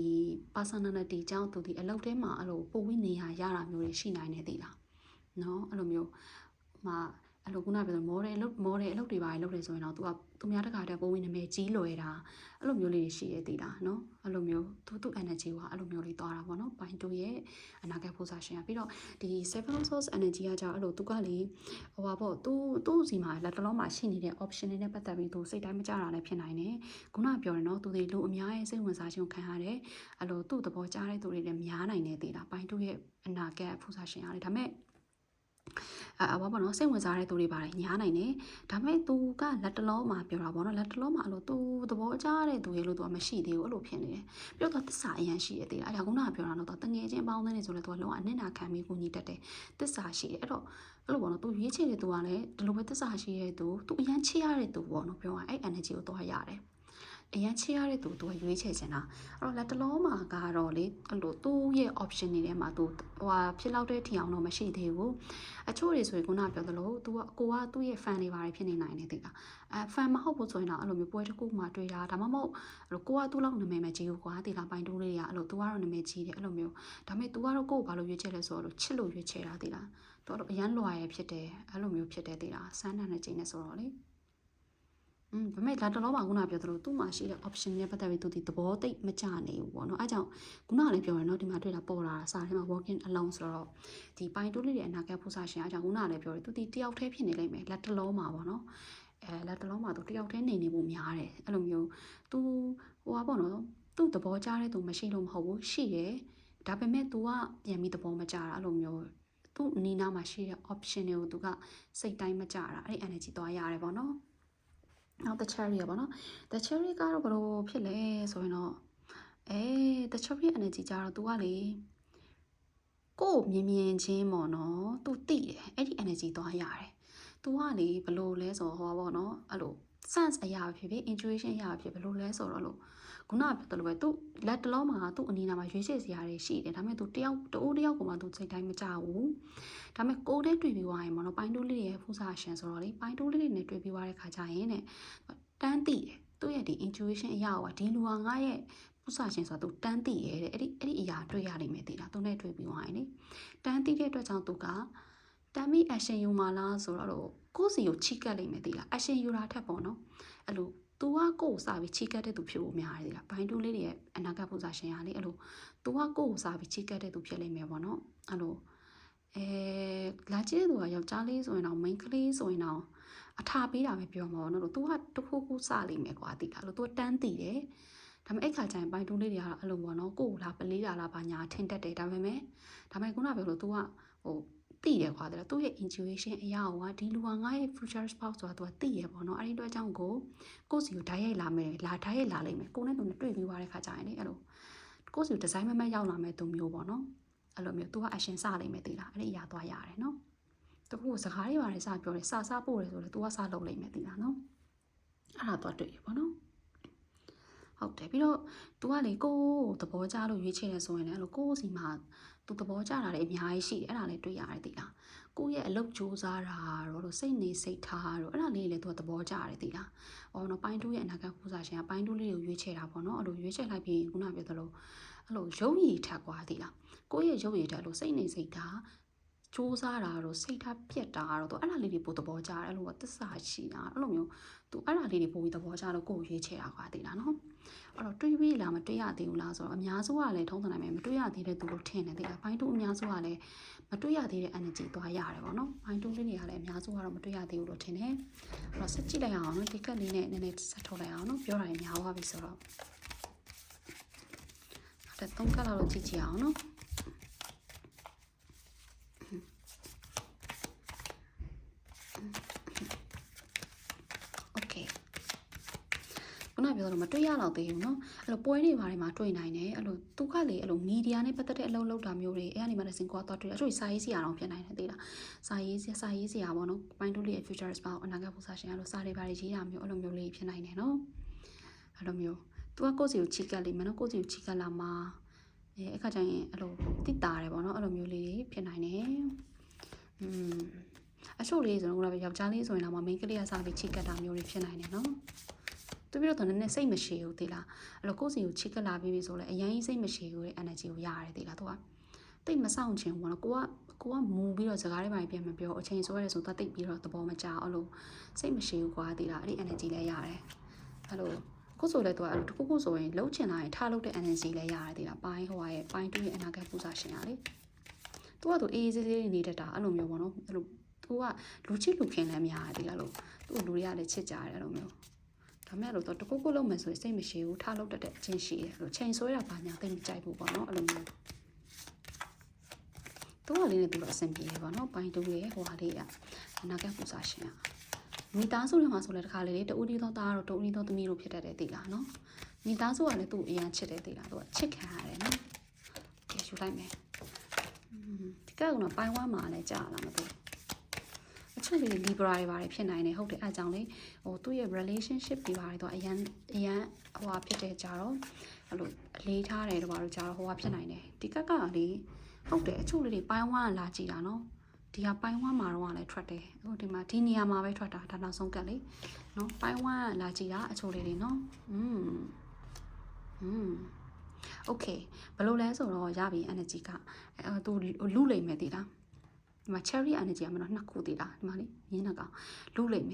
[SPEAKER 1] personality ကြောင့်သူဒီအလုပ်ထဲမှာအဲ့လိုပို့ပြီးနေရတာမျိုးတွေရှိနိုင်နေသေးလားနော်အဲ့လိုမျိုးအဲ့လိုခုနပြော model အလုပ်တွေပါလုပ်တယ်ဆိုရင်တော့ သူများတကာတက်ပိုးဝင်နာမည်ကြီးလွယ်တာအဲ့လိုမျိုးလေးရှိရသေးလားနော်အဲ့လိုမျိုးသူ energy ကအဲ့လိုမျိုးလေးသွားတာပေါ့နော်ပိုင်းတူရဲ့အနာဂတ် position ပြီးတော့ဒီ seven of swords energy ကကြောင့်အဲ့လိုသူကလေသူ့စီမှာလက်တလုံးမှာရှိနေတဲ့ option တွေနဲ့ပတ်သက်ပြီးသူစိတ်တိုင်းမကြတာလည်းဖြစ်နိုင်တယ်ခုနပြောတယ်နော်သူတွေလူအများရဲ့စိတ်ဝင်စားခြင်းခံရတယ်အဲ့လိုသူ့သဘောကျတဲ့သူတွေလည်းများနိုင်နေသေးတာပိုင်းတူရဲ့အနာဂတ် position ရတယ်ဒါပေမဲ့ပေါ့နော်စိတ်ဝင်စားတဲ့သူတွေပါတယ်ညားနိုင်တယ်ဒါပေမဲ့သူကလက်တလုံးမှာပြောတာပေါ့နော်လက်တလုံးမှာအဲ့လိုသူသဘောကျတဲ့သူရဲ့လို့သူကမရှိသေးဘူးအဲ့လိုဖြစ်နေတယ်ပြီးတော့သစ္စာအရင်ရှိရသေးတယ်အဲ့ဒါကပြောတာတော့တငယ်ချင်းအပေါင်းအသင်းတွေဆိုလဲသူကလုံးဝအနစ်နာခံပြီးကိုညီတတ်တယ်သစ္စာရှိတယ်အဲ့တော့အဲ့လိုပေါ့နော်သူရွေးချယ်တဲ့သူကလည်းဒီလိုပဲသစ္စာရှိတဲ့သူအရင်ချစ်ရတဲ့သူပေါ့နော်ပြောရအဲ့ energy ကိုသွားရတယ်အရင်ချရတဲ့သူကရွေးချယ်ချင်တာအဲ့တော့လက်တလုံးမှာကတော့လေအဲ့လိုသူ့ရဲ့ option တွေထဲမှာသူဖြစ်လောက်တဲ့ထီအောင်တော့မရှိသေးဘူးအချို့တွေဆိုရင်ခုနပြောသလိုကိုကသူ့ရဲ့ fan တွေပါတယ်ဖြစ်နေနိုင်တယ်သိလားfan မဟုတ်ဘူးဆိုရင်တော့အဲ့လိုမျိုးပွဲတစ်ခုမှတွေ့တာဒါမှမဟုတ်အဲ့လိုကိုကသူ့လောက်နာမည်မကြီးဘူးကွာသိလားပိုင်းတိုးလေးကအဲ့လိုသူကတော့နာမည်ကြီးတယ်အဲ့လိုမျိုးဒါပေမဲ့ तू ကတော့ကိုကိုဘာလို့ရွေးချယ်လဲဆိုတော့ချစ်လို့ရွေးချယ်တာသိလား तू ကတော့အရန်လွာရဖြစ်တယ်အဲ့လိုမျိုးဖြစ်တယ်သိလားစမ်းတဲ့ချိန်နဲ့ဆိုတော့လေဒါပေမဲ့ဒါတလုံးမှာခုနပြောသလိုသူ့မှာရှိတဲ့ option နဲ့ပတ်သက်ပြီးသူဒီသဘောတိတ်မကျနေဘူးပေါ့နော်အဲကြောင့်ခုနကလည်းပြောရနော်ဒီမှာတွေ့တာပေါ်လာတာစာထဲမှာ working alone ဆိုတော့ဒီပိုင်းတိုးလေးရဲ့အနာဂတ်ဖူးစာရှင်အဲကြောင့်ခုနကလည်းပြောတယ်သူဒီတယောက်တည်းဖြစ်နေလိမ့်မယ်လက်တလုံးမှာပေါ့နော်လက်တလုံးမှာသူတယောက်တည်းနေဖို့များတယ်အဲ့လိုမျိုးသူပေါ့နော်သူ့သဘောကျတဲ့သူမရှိလို့မဟုတ်ဘူးရှိတယ် ဒါပေမဲ့ तू ကပြန်ပြီးသဘောမကျတာအဲ့လိုမျိုးသူ့နီးနားမှာရှိတဲ့ option တွေကို तू ကစိတ်တိုင်းမကျတာအဲ့ဒီ energy သွားရတယ်ပေါ့နော်နောက် the cherry ရပေါ့နော် the cherry ကတော့ဘယ်လိုဖြစ်လဲဆိုရင်တော့the cherry energy ကြတော့ तू ကလေကို့မြင်ချင်းပေါ့နော် तू သိတယ်အဲ့ဒီ energy သွားရတယ် तू ကလေဘယ်လိုလဲဆိုတော့ဟောပေါ့နော်အဲ့လို sense အရာဖြစ်ဖြစ် intuition အရာဖြစ်ဘယ်လိုလဲဆိုတော့လို့ခုနကပြောလို့ပဲ तू လက်တလုံးမှာ तू အနီးနားမှာရွေးချယ်စရာတွေရှိတယ်ဒါပေမဲ့ तू တယောက်ကိုမှ तू စိတ်တိုင်းမကြဘူးဒါပေမဲ့ကိုယ်တည်းတွေ့ပြီးသွားရင်ပေါ့နော်ပိုင်းတိုးလေးရဲ့ဖူးစာရှင်ဆိုတော့လေပိုင်းတိုးလေးတွေနဲ့တွေ့ပြီးသွားတဲ့ခါကျရင်တဲ့တန်းသိတယ်သူ့ရဲ့ဒီ intuition အရာကဒီလူဟာငါရဲ့ဖူးစာရှင်ဆိုတော့ तू တန်းသိရဲ့တဲ့အဲ့ဒီအရာတွေ့ရနိုင်မယ်သိလားသူနဲ့တွေ့ပြီးသွားရင်လေတန်းသိတဲ့အတွက်ကြောင့် तू ကတမ်းပြီး action ယူမှာလားဆိုတော့ကိုယ့်စီကိုချိကတ်လိမ့်မယ်သိလား action ယူတာထက်ပေါ့နော်အဲ့လို तू ကကိုယ်ကိုစပြီးချိကတ်တဲ့သူဖြစ်ဖို့များတယ်သိလားဘိုင်းတူးလေးတွေရဲ့အနာဂတ်ဖူးစာရှင်ကလေအဲ့လို तू ကကိုယ့်ကိုစပြီးချိကတ်တဲ့သူဖြစ်လိမ့်မယ်ပေါ့နော်အဲ့လိုလာကြည့်တဲ့သူကယောက်ျားလေးဆိုရင်တော့ main ကလေးဆိုရင်တော့အထာပေးတာပဲပြောမှာပေါ့နော် तू ကတခုခုစလိမ့်မယ်ကွာသိလားလို့ तू တန်းတည်တယ်ဒါပေမဲ့အဲ့ခါကျရင်ဘိုင်းတူးလေးတွေကတော့အဲ့လိုပေါ့နော်ကိုယ်လားပလေးလားဘာညာထင်တတ်တယ်ဒါပေမဲ့ခုနပြောလို့ तू ကဟိုသိတယ်ခွာတယ်သူ့ရဲ့ intuition အရာကဒီလူကငါ့ရဲ့ future spouse ဆိုတာ तू သိရပေါ့နော်အဲ့ဒီအတွက်ကြောင့်ကိုယ့်စီကိုဓာတ်ရိုက်လာမယ်ဓာတ်ရိုက်လာလိမ့်မယ်ကိုနဲ့သူနဲ့တွေ့ပြီးသွားတဲ့ခါကျရင်လေအဲ့လိုကိုယ့်စီကိုဒီဇိုင်းမမရောက်လာမယ်သူမျိုးပေါ့နော်အဲ့လိုမျိုး तू က action စလိမ့်မယ်သိလားအဲ့ဒီအရာသွားရတယ်နော်တခုစကားတွေပါတယ်စပြောတယ်စပို့တယ်ဆိုလေ तू ကစလုပ်လိမ့်မယ်သိလားနော်အဲ့ဒါသွားတွေ့ရပေါ့နော်ဟုတ်တယ်ပြီးတော့ तू ကလေကိုသဘောကျလို့ရွေးချယ်တယ်ဆိုရင်လည်းအဲ့လိုကိုစီမှာသူသဘောကျတာတွေအများကြီးရှိတယ်အဲ့ဒါလည်းတွေ့ရတယ်သိလားကိုယ့်ရဲ့အလုပ်ကြိုးစားတာတော့စိတ်နေစိတ်ထားတော့အဲ့ဒါလေးလည်းသူကသဘောကျတယ်သိလားအော်နော်ပိုင်းတူးရဲ့အနာဂတ်ဖူးစာရှင်ကပိုင်းတူးလေးကိုရွေးချယ်တာပေါ့နော်အဲ့လိုရွေးချယ်လိုက်ပြီးခုနပြောသလိုအဲ့လိုရုပ်ရည်ထက်ကွာသိလားကိုယ့်ရဲ့ရုပ်ရည်ထက်လို့စိတ်နေစိတ်ထားစူးစမ်းတာတော့စိတ်ထားပြက်တာတော့သူအဲ့ဒါလေးတွေပို့သဘောကျတယ်အဲ့လိုသစ္စာရှိတာအဲ့လိုမျိုးသူအဲ့ဒါလေးတွေပို့ပြီးသဘောကျတော့ကိုယ်ရွေးချယ်တာကွာသိလားနော်အဲ့တော့တွေးပြီးလားမတွေးရသေးဘူးလားဆိုတော့အများစုကလည်းထုံးစံနိုင်မယ်မတွေးရသေးတဲ့သူတို့ထင်တယ်သိလားဘိုင်းတူအများစုကလည်းမတွေးရသေးတဲ့ energy သွားရတယ်ပေါ့နော်ဘိုင်းတူလေးတွေကလည်းအများစုကတော့မတွေးရသေးဘူးလို့ထင်တယ်အဲ့တော့ဆက်ကြည့်လိုက်အောင်နော်ဒီကတ်လေးနဲ့နည်းနည်းဆက်ထုတ်လိုက်အောင်နော်ပြောတာများသွားပြီဆိုတော့အဲ့ဒါ3ကတ်လောက်ကြည့်ကြည့်အောင်နော်ပြောတော့မတွေ့ရတော့သေးဘူးเนาะအဲ့လိုပွဲတွေဘာတွေမှာတွေ့နိုင်တယ်အဲ့လိုသူကလေအဲ့လိုမီဒီယာနဲ့ပတ်သက်တဲ့အလုပ်လုပ်တာမျိုးတွေအဲ့အနေမှာလည်းစင်ကွာသွားတွေ့တယ်အချို့စာရေးစရာတော့ဖြစ်နိုင်တယ်သိလားစာရေးစရာပေါ့နော်ပိုင်းတိုးလေးရဲ့ future ပေါ့အနာဂတ်ဖူးစာရှင်အဲ့လိုစာတွေဘာတွေရေးတာမျိုးအဲ့လိုမျိုးလေးဖြစ်နိုင်တယ်เนาะအဲ့လိုမျိုးသူကကိုယ့်စီကိုချိကတ်လိမ့်မယ်เนาะကိုယ့်စီကိုချိကတ်လာမှာအခါကျရင်အဲ့လိုတိတာတယ်ပေါ့နော်အဲ့လိုမျိုးလေးဖြစ်နိုင်တယ်အချို့လေးဆိုတော့ယောက်ျားလေးဆိုရင်တော့ main ကလေးကစားပြီးချိကတ်တာမျိုးတွေဖြစ်နိုင်တယ်เนาะသူပြီးတော့နည်းနည်းစိတ်မရှိဘူးသိလားအဲ့လိုကိုယ့်စီကိုချိကလာပြီးပြီဆိုလဲအရင်စိတ်မရှိဘူးတဲ့ energy ကိုရတယ်သိလားသူကတိတ်မဆောင်ချင်ဘူးနော်ကိုကမူပြီးတော့စကားတွေပိုင်းပြန်မပြောအချိန်ဆိုရတယ်ဆိုတော့တိတ်ပြီးတော့သဘောမကျအဲ့လိုစိတ်မရှိဘူးကွာသိလားအဲ့ဒီ energy လည်းရတယ်အဲ့လိုကိုဆိုလဲသူကအဲ့လိုတခုခုဆိုရင်လှုပ်ချင်တာရင်ထားလှုပ်တဲ့ energy လည်းရတယ်သိလားပိုင်းရဲ့ပိုင်းတူးရဲ့အနာဂတ်ပူဇာရှင်ရလေသူကသူအေးအေးဆေးဆေးနေတတ်တာအဲ့လိုမျိုးပေါ့နော်အဲ့လိုသူကလူချစ်လူခင်လည်းများတယ်သိလားလို့သူ့လူတွေကလည်းချစ်ကြတယ်အဲ့လိုမျိုးဒါမဲ့လို့တော့တကူကူလုံးမယ်ဆိုရင်စိတ်မရှိဘူးထားလို့တတ်တဲ့အချင်းရှိတယ်လို့ချိန်ဆွဲတာပါညာသိမကြိုက်ဘူးပေါ့နော်အဲ့လိုမျိုးသူကလေးနဲ့သူတော့အဆင်ပြေတယ်ပေါ့နော်ပိုင်းတူရဲ့ဟိုဟာလေးကအနာဂတ်ပူဇာရှင်မိသားစုတွေမှာဆိုလဲတခါလေတူဦးဒီတော့သားတော့တူဦးဒီတော့သမီးတို့ဖြစ်တတ်တယ်သိလားနော်မိသားစုကလည်းသူ့အရင်ချစ်တယ်သိလားသူကချစ်ခံရတယ်နော်ကြည့်ယူလိုက်မယ်ဒီကတော့ပိုင်းဝမ်းမှာလည်းကြာလာမသိအချို့လေး Libra တွေပါတယ်ဖြစ်နိုင်တယ်ဟုတ်တယ်အဲအကြောင်းလေးဟိုသူ့ရဲ့ relationship တွေပါတယ်တော့အရန်ဟိုဟာဖြစ်တဲ့ကြတော့အဲ့လိုအလေးထားတယ်တော့ဘာလို့ကြတော့ဟိုဟာဖြစ်နိုင်တယ်ဒီကလေဟုတ်တယ်အချို့လေးတွေပိုင်းဝမ်းလာကြည့်တာနော်ဒီဟာပိုင်းဝမ်းမှာတော့လည်းထွက်တယ်ဟိုဒီမှာဒီနေရာမှာပဲထွက်တာဒါနောက်ဆုံးကတ်လေနော်ပိုင်းဝမ်းလာကြည့်တာအချို့လေးတွေနော်โอเคဘယ်လိုလဲဆိုတော့ရပြီ energy ကသူလူလိမ့်မယ်တည်လားဒီမှာ cherry energy ကမနော်နှစ်ခုတည်လားဒီမှာလေရင်းနှကောင်လူလိမ့်မ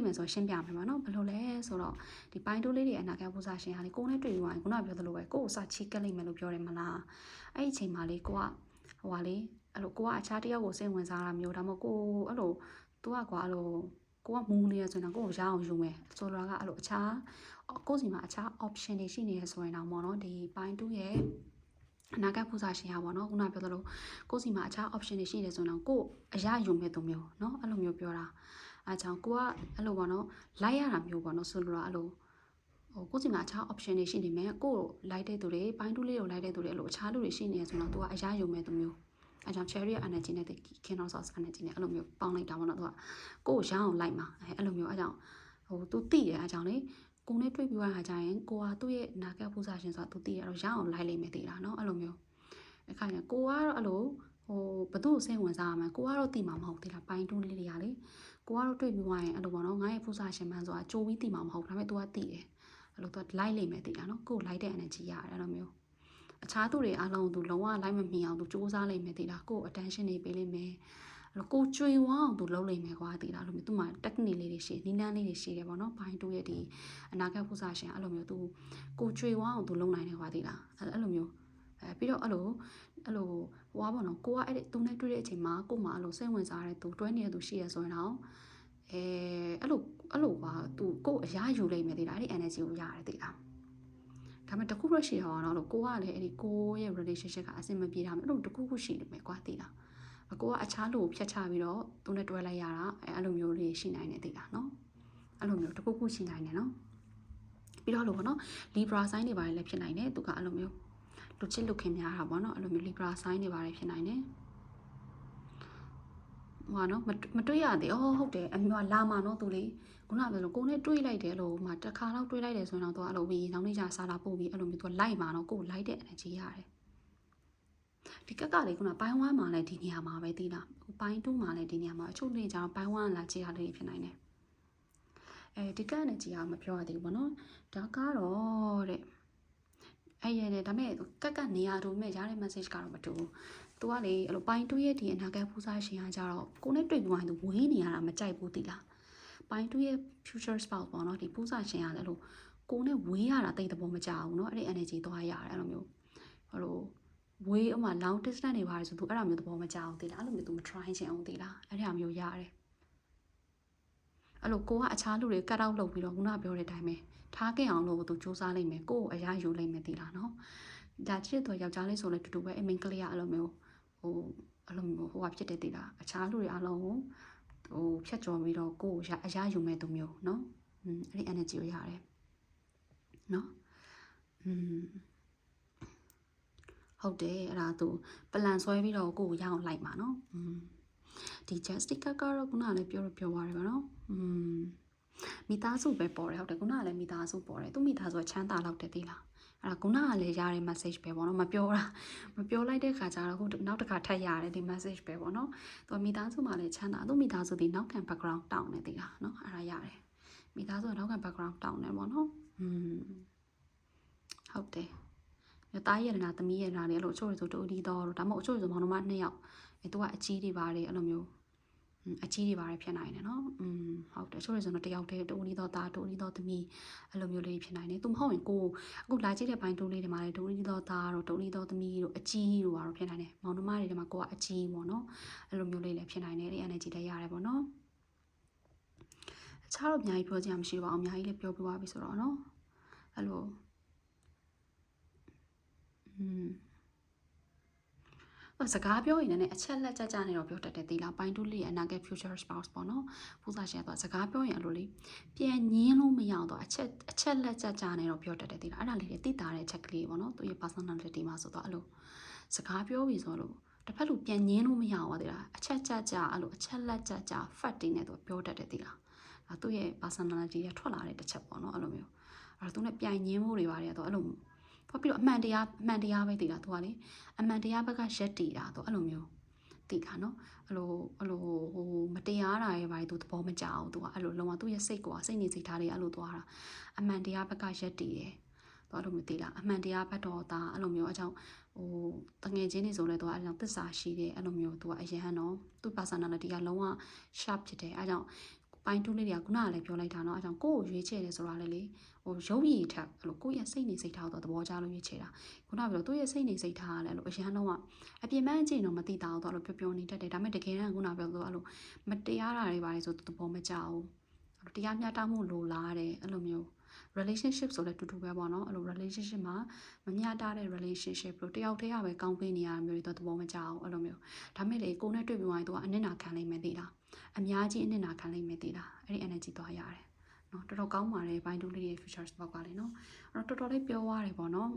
[SPEAKER 1] ယ်ဆိုရှင်းပြမယ်ပါနော်ဘယ်လိုလဲဆိုတော့ဒီပိုင်းတိုးလေးတွေအနာဂတ်ပူဇာရှင်ဟာလေကိုယ်နဲ့တွေ့ပြီးသွားရင်ခုနပြောသလိုပဲကိုယ်ကိုစာချီကက်လိမ့်မယ်လို့ပြောတယ်မလားအဲ့ဒီအချိန်မှာလေကိုကဟိုပါလေအဲ့လိုကိုကအခြားတယောက်ကိုစိတ်ဝင်စားတာမျိုးဒါမှမဟုတ်ကိုအဲ့လိုသူကကွာအဲ့လိုကိုကမူးနေရဆိုရင်တော့ကိုကိုရအောင်ယူမယ်ဆိုတော့ကအဲ့လိုအခြားကိုစီမှာအခြား option တွေရှိနေရဆိုရင်တော့မော်နော်ဒီပိုင်းတူးရဲ့ အနာဂတ်ပူဇာရှင်ရပါတော့ခုနပြောသလိုကိုယ်စီမှာအခြား option တွေရှိတယ်ဆိုတော့ကိုယ်အရာယူမဲ့သူမျိုးเนาะအဲ့လိုမျိုးပြောတာအဲကြောင့်ကိုကအဲ့လိုပေါ့နော်လိုက်ရတာမျိုးပေါ့နော်ဆိုလိုတာအဲ့လိုကိုယ်စီမှာအခြား option တွေရှိနေမယ်ကိုယ်လိုက်တဲ့သူတွေပိုင်းတူးလေးကိုလိုက်တဲ့သူတွေအဲ့လိုအခြားလူတွေရှိနေရဆိုတော့သူကအရာယူမဲ့သူမျိုးအဲကြောင့် cherry energy နဲ့ candle sauce energy နဲ့အဲ့လိုမျိုးပေါင်းလိုက်တာပေါ့နော်သူကကိုယ်ရအောင်လိုက်မှာအဲ့လိုမျိုးအဲကြောင့်သူသိတယ်အဲကြောင့်လေကိုနဲ့တွေ့ပြီးသွားတာကြရင်ကိုကသူ့ရဲ့နာကပူဇာရှင်ဆိုတာသူသိရတော့ရအောင်လိုက်လိမ့်မယ်သိလားเนาะအဲ့လိုမျိုးအခါကျကိုကတော့အဲ့လိုဘသူ့ကိုစိတ်ဝင်စားရမှာကိုကတော့သိမှာမဟုတ်သေးလားပိုင်းတူးလေးတွေကလေကိုကတော့တွေ့ပြီးသွားရင်အဲ့လိုပေါ့နော်ငါရဲ့ပူဇာရှင်မှန်းဆိုတာကြိုပြီးသိမှာမဟုတ်ဒါပေမဲ့ तू ကသိတယ်အဲ့လို तू လိုက်လိမ့်မယ်သိလားเนาะကိုလိုက်တဲ့ energy ရတယ်အဲ့လိုမျိုးအခြားသူတွေအားလုံး तू လုံးဝလိုက်မမီအောင် तू စူးစမ်းလိမ့်မယ်သိလားကို attention တွေပေးလိမ့်မယ်ကိုကြွေဝအောင်သူလုပ်လိမ့်မယ်ကွာတည်လားလို့မျိုးသူမှ technique လေးတွေရှိနီးနှန်းလေးတွေရှိတယ်ပေါ့နော်ဘိုင်းတူရဲ့ဒီအနာဂတ်ပူဇာရှင်အဲ့လိုမျိုးသူကိုကြွေဝအောင်သူလုပ်နိုင်တယ်ကွာတည်လားအဲ့လိုမျိုးပြီးတော့အဲ့လိုဟွာပေါ့နော်ကိုကအဲ့သူနဲ့တွေ့တဲ့အချိန်မှာကိုမှအဲ့လိုစိတ်ဝင်စားတဲ့သူတွဲနေတဲ့သူရှိရဆိုရင်တော့အဲ့လိုကွာသူကိုအရာယူလိမ့်မယ်တည်လားအဲ့ဒီ energy ကိုရတယ်တည်လားဒါပေမဲ့တခုတော့ရှိတော့နော်လို့ကိုကလည်းအဲ့ဒီကိုရဲ့ relationship ကအဆင်မပြေတာမျိုးအဲ့လိုတခုခုရှိနေမယ်ကွာတည်လားကိုကအခြားလူကိုဖျက်ချပြီးတော့သူနဲ့တွဲလိုက်ရတာအဲ့လိုမျိုးလေးရှိနိုင်တယ်သိလားနော်အဲ့လိုမျိုးတခုခုရှိနိုင်တယ်နော်ပြီးတော့လို့ပေါ့နော် Libra sign တွေပါတယ်လည်းဖြစ်နိုင်တယ်သူကအဲ့လိုမျိုးလူချစ်လူခင်များတာပေါ့နော်အဲ့လိုမျိုး Libra sign တွေပါတယ်ဖြစ်နိုင်တယ်ဟိုနော်မတွေ့ရသေးဟုတ်တယ်အမျိုးလာမှာနော်သူလေခုနကပြောလို့ကိုနဲ့တွေးလိုက်တယ်လို့မှတစ်ခါတော့တွေးလိုက်တယ်ဆိုရင်တော့သူကအဲ့လိုပြီးနောက်နေ့ကျစားလာပို့ပြီးအဲ့လိုမျိုးသူလိုက်မှာနော်ကိုလိုက်တဲ့ energy ရတယ်ဒီကက်ကလေးကပိုင်းဝမ်းမှာလည်းဒီနေရာမှာပဲသိလားပိုင်းတူးမှာလည်းဒီနေရာမှာအချို့နေကြတော့ပိုင်းဝမ်းလာကြည့်ရလေးဖြစ်နိုင်တယ်ဒီကက်နဲ့ကြည့်ရမပြောရသေးဘူးပေါ့နော်ဒါကတော့တဲ့အဲ့ရတယ်ဒါပေမဲ့ကက်ကနေရာတို့မဲ့ရတဲ့ message ကတော့မတူဘူးသူကလေအဲ့လိုပိုင်းတူးရဲ့ဒီအနာဂတ်ပူဇာရှင်ကကြတော့ကိုနဲ့တွေ့ပြီးရင်သူဝေးနေရတာမကြိုက်ဘူးသိလားပိုင်းတူးရဲ့ future spouse ပေါ့နော်ဒီပူဇာရှင်ကလည်းအဲ့လိုကိုနဲ့ဝေးရတာတိတ်တဘောမကြဘူးเนาะအဲ့ဒီ energy သွားရတယ်အဲ့လိုမျိုးဟိုလိုဝေးအမှ long distance နေပါတယ်ဆိုသူအဲ့ဒါမျိုးသဘောမကျအောင်သိလားအဲ့လိုမျိုးသူမ try ချင်အောင်သိလားအဲ့ဒါမျိုးရတယ်အဲ့လိုကိုကအခြားလူတွေ cut out လုပ်ပြီးတော့ခုနပြောတဲ့အတိုင်းပဲထားခဲ့အောင်လို့သူစူးစမ်းလိုက်မယ်ကိုကိုအရာယူလိုက်မယ်သိလားနော်ဒါချစ်တော့ယောက်ျားလေးဆိုလဲတူတူပဲအမင်းကလေးကအဲ့လိုမျိုးအဲ့လိုမျိုးဟိုကဖြစ်တဲ့သိလားအခြားလူတွေအားလုံးကိုဖြတ်ကျော်ပြီးတော့ကိုကိုအရာယူမဲ့သူမျိုးနော်အဲ့ဒီ energy ကိုရတယ်နော်ဟုတ်တယ်အဲ့ဒါသူပလန်ဆွဲပြီးတော့ကိုကိုရအောင်လိုက်မှာနော်ဒီ Justica ကတော့ခုနကလည်းပြောသွားတယ်ဗောနော်မိသားစုပဲပေါ်တယ်ဟုတ်တယ်ခုနကလည်းမိသားစုပေါ်တယ်သူမိသားစုချမ်းသာလောက်တယ်သိလားအဲ့ဒါခုနကလည်းရတဲ့ message ပဲဗောနော်မပြောလိုက်တဲ့ခါကျတော့ခုနောက်တစ်ခါထပ်ရတယ်ဒီ message ပဲဗောနော်သူမိသားစုမှာလည်းချမ်းသာသူမိသားစုဒီနောက်ခံ background တောင်းနေသိလားနော်အဲ့ဒါရတယ်မိသားစုနောက်ခံ background တောင်းနေဗောနော်ဟုတ်တယ်တားရရနာသမီးရနာတွေအဲ့လိုအချို့ဆိုတူဒီတော့ဒါမှမဟုတ်အချို့ဆိုမောင်နှမ2ယောက်သူကအကြီးတွေပါတယ်အဲ့လိုမျိုးအကြီးတွေပါတယ်ဖြစ်နိုင်တယ်နော်ဟုတ်တယ်အချို့ဆိုတော့တယောက်တည်းတူဒီတော့သားတူဒီတော့သမီးအဲ့လိုမျိုးလေးဖြစ်နိုင်တယ်သူမဟုတ်ရင်ကိုအခုလာကြည့်တဲ့ဘိုင်းတူလေးတွေမှာလည်းတူဒီတော့သားတို့တူဒီတော့သမီးတို့အကြီးတို့ကတော့ဖြစ်နိုင်တယ်မောင်နှမတွေထဲမှာကိုကအကြီးပေါ့နော်အဲ့လိုမျိုးလေးလည်းဖြစ်နိုင်တယ်ဒီ energy တွေရတယ်ပေါ့နော်အခြားတော့အများကြီးပြောချင်မှမရှိပါဘူးအများကြီးလည်းပြောပြသွားပြီဆိုတော့နော်အဲ့လိုစကားပြောရင်လည်းအချက်လက်ကြနေတော့ပြောတတ်တယ်သီလားပိုင်းတူးလေးအနာဂတ် future spouse ပေါ့နော်ပူဇာရှင်ကတော့စကားပြောရင်အဲ့လိုလေးပြန်ညင်းလို့မရတော့အချက်လက်ကြနေတော့ပြောတတ်တယ်သီလားအဲ့ဒါလေးတွေသိတာတဲ့အချက်ကလေးပေါ့နော်သူရဲ့ personality မှာဆိုတော့အဲ့လိုစကားပြောပြီးဆိုတော့တစ်ဖက်လူပြန်ညင်းလို့မရဘူးသီလားအချက်ကြအဲ့လိုအချက်လက်ကြ fact တွေနဲ့သူပြောတတ်တယ်သီလားဒါသူရဲ့ personality ကထွက်လာတဲ့တစ်ချက်ပေါ့နော်အဲ့လိုမျိုးအဲ့တော့သူနဲ့ပြန်ညင်းဖို့တွေပါတယ်တော့အဲ့လိုပြီးတော့အမှန်တရားပဲသိတာသူကလေအမှန်တရားဘက်ကရက်တည်တာသူအဲ့လိုမျိုးသိတာနော်အဲ့လိုမတရားတာရဲ့ဘာတွေသူသဘောမကျအောင်သူကအဲ့လိုလုံးဝသူ့ရဲ့စိတ်ကိုစိတ်နေစိတ်ထားတွေအဲ့လိုသွားတာအမှန်တရားဘက်ကရက်တည်တယ်သူအဲ့လိုမျိုးသိလားအမှန်တရားဘက်တော့ဒါအဲ့လိုမျိုးအကြောင်းတငယ်ချင်းတွေဆိုလဲသူကအဲ့လိုသစ္စာရှိတယ်အဲ့လိုမျိုးသူကအရဟန်တော့သူ့ personality ကလုံးဝ sharp ဖြစ်တယ်အဲ့ကြောင့်ပိုင်းတူးလေးတွေကခုနကလည်းပြောလိုက်တာเนาะအဲကြောင့်ကိုယ့်ကိုရွေးချယ်တယ်ဆိုတာလည်းလေရုပ်ရည်ထက်အဲ့လိုကိုယ့်ရဲ့စိတ်နေစိတ်ထားတော့သဘောကျလို့ရွေးချယ်တာခုနကပြောသူ့ရဲ့စိတ်နေစိတ်ထားကလည်းအဲ့လိုအရန်လုံးကအပြင်ပန်းကြည့်တော့မသိတာတော့အဲ့လိုပျော်နေတတ်တယ်ဒါပေမဲ့တကယ်တမ်းခုနကပြောသူအဲ့လိုမတရားတာတွေပါလေဆိုသဘောမကျဘူးတရားမျှတမှုလိုလားတယ်အဲ့လိုမျိုး relationship ဆိုလည်းတူတူပဲပေါ့နော်အဲ့လို relationship မှာမမျှတတဲ့ relationship လို့တယောက်တည်းရပဲကောင်းပေးနေရမျိုးတွေတော့သဘောမကျအောင်အဲ့လိုမျိုးဒါမဲ့လေကိုနဲ့တွေ့ပြီးသွားရင်သူကအနစ်နာခံနိုင်မယ်သိလားအများကြီးအနစ်နာခံနိုင်မယ်သိလားအဲ့ဒီ energy သွားရတယ်နော်တော်တော်ကောင်းပါတယ်ဘိုင်းတူလေးရဲ့ future spot ကလည်းနော်အဲ့တော့တော်တော်လေးပြောရတယ်ပေါ့နော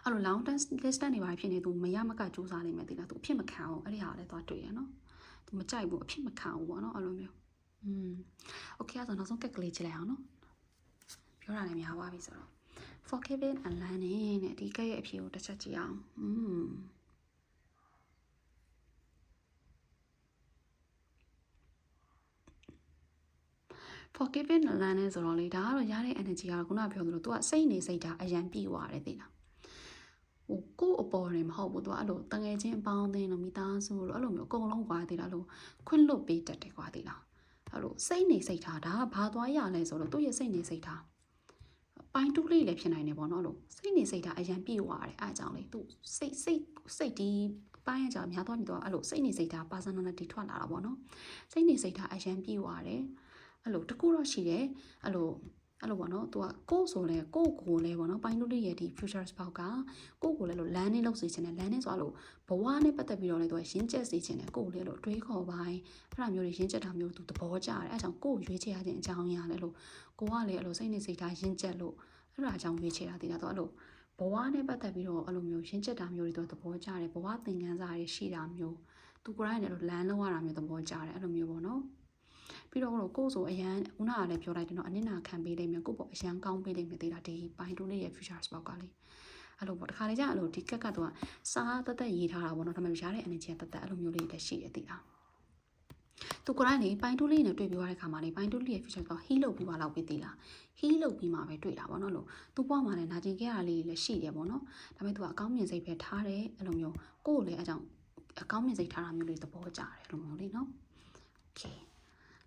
[SPEAKER 1] ်အဲ့လို long term list နေပါဖြစ်နေသူမရမကစူးစမ်းနိုင်မယ်သိလားသူအဖြစ်မခံအောင်အဲ့ဒီဟာလည်းသွားတွေ့ရနော်သူမကြိုက်ဘူးအဖြစ်မခံဘူးပေါ့နော်အဲ့လိုမျိုးโอเคအဲ့ဆိုနောက်ဆုံးကက်ကလေးကြည့်လိုက်အောင်နော်ပြောတာလည်းများသွားပြီဆိုတော့ forgiving and learning နဲ့ဒီကက်ရဲ့အဖြေကိုတစ်ချက်ကြည့်အောင်forgiving and learning ဆိုတော့လေဒါကတော့ရတဲ့ energy ကတော့ခုနပြောသလို तू ကစိတ်နေစိတ်ထားအရန်ပြေသွားတယ်သိလားဟိုကိုအပေါ်နေမဟုတ်ဘူး तू အဲ့လိုတငယ်ချင်းအပေါင်းအသင်းလို့မိသားစုလို့အဲ့လိုမျိုးအကုန်လုံးကွာသိလားလို့ခွင့်လွတ်ပေးတတ်တယ်ကွာသိလားအဲ့လိုစိတ်နေစိတ်ထားဒါကဘာသွားရလဲဆိုတော့သူ့ရဲ့စိတ်နေစိတ်ထားပိုင်းတူးလေးလည်းဖြစ်နိုင်တယ်ပေါ့နော်လို့စိတ်နေစိတ်ထားအရန်ပြေသွားတယ်အဲ့အကြောင်းလေးသူစိတ်ဒီပိုင်းအကြောင်းများတော့မြင်တော့အဲ့လိုစိတ်နေစိတ်ထား personality ထွက်လာတာပေါ့နော်စိတ်နေစိတ်ထားအရန်ပြေသွားတယ်အဲ့လိုတကူတော့ရှိတယ်အဲ့လိုပေါ့နော်သူကကိုယ်ဆိုလဲကိုလဲပေါ့နော်ပိုင်းတူးလေးရဲ့ဒီ future spout ကကိုလဲလို့ landing လုပ်စေချင်တယ် landing ဆိုအဲ့လိုဘဝနဲ့ပတ်သက်ပြီးတော့လေသူကရင်းချက်စေချင်တယ်ကိုလေလို့တွေးခေါ်ပိုင်းအဲ့လိုမျိုးတွေရင်းချက်တာမျိုးသူသဘောကျတယ်အဲ့ကြောင့်ကိုရွေးချယ်ရခြင်းအကြောင်းရလဲလို့ကိုကလေအဲ့လိုစိတ်နေစိတ်ထားရင်းချက်လို့အဲ့ဒါအကြောင်းရွေးချယ်တာတည်တာတော့အဲ့လိုဘဝနဲ့ပတ်သက်ပြီးတော့အဲ့လိုမျိုးရင်းချက်တာမျိုးတွေသူသဘောကျတယ်ဘဝသင်ခန်းစာတွေရှိတာမျိုးသူကိုယ်တိုင်လည်း land လုပ်ရတာမျိုးသဘောကျတယ်အဲ့လိုမျိုးပေါ့နော်ပြီးတော့ကိုဆိုအရန်ခုနကလည်းပြောလိုက်တယ်နော်အနစ်နာခံပေးလိမ့်မယ်ကိုပေါ့အရန်ကောင်းပေးလိမ့်မယ်သေးတာဒီပိုင်းတူးလေးရဲ့ future spot ကလေအဲ့လိုပေါ့တခါလေကျအဲ့လိုဒီကက်ကတော့စားတက်ရေးထားတာပေါ့နော်ဒါပေမဲ့ရတဲ့ energy ကတက်အဲ့လိုမျိုးလေးလည်းရှိတယ်သိလားသူကိုယ်တိုင်လေပိုင်းတူးလေးနဲ့တွေ့ပြီးသွားတဲ့ခါမှာလေပိုင်းတူးလေးရဲ့ future spot heal လုပ်ပြီးပါလောက်ပြီးသိလား heal လုပ်ပြီးမှပဲတွေ့တာပေါ့နော်လို့သူ့ဘဝမှာလည်းနာကျင်ခဲ့ရတာလေးလည်းရှိတယ်ပေါ့နော်ဒါပေမဲ့သူကအကောင်းမြင်စိတ်ပဲထားတယ်အဲ့လိုမျိုးကိုယ်လည်းအကြောင်းအကောင်းမြင်စိတ်ထားတာမျိုးလေးသဘောကျတယ်အဲ့လိုမျိုးလေးနော် okay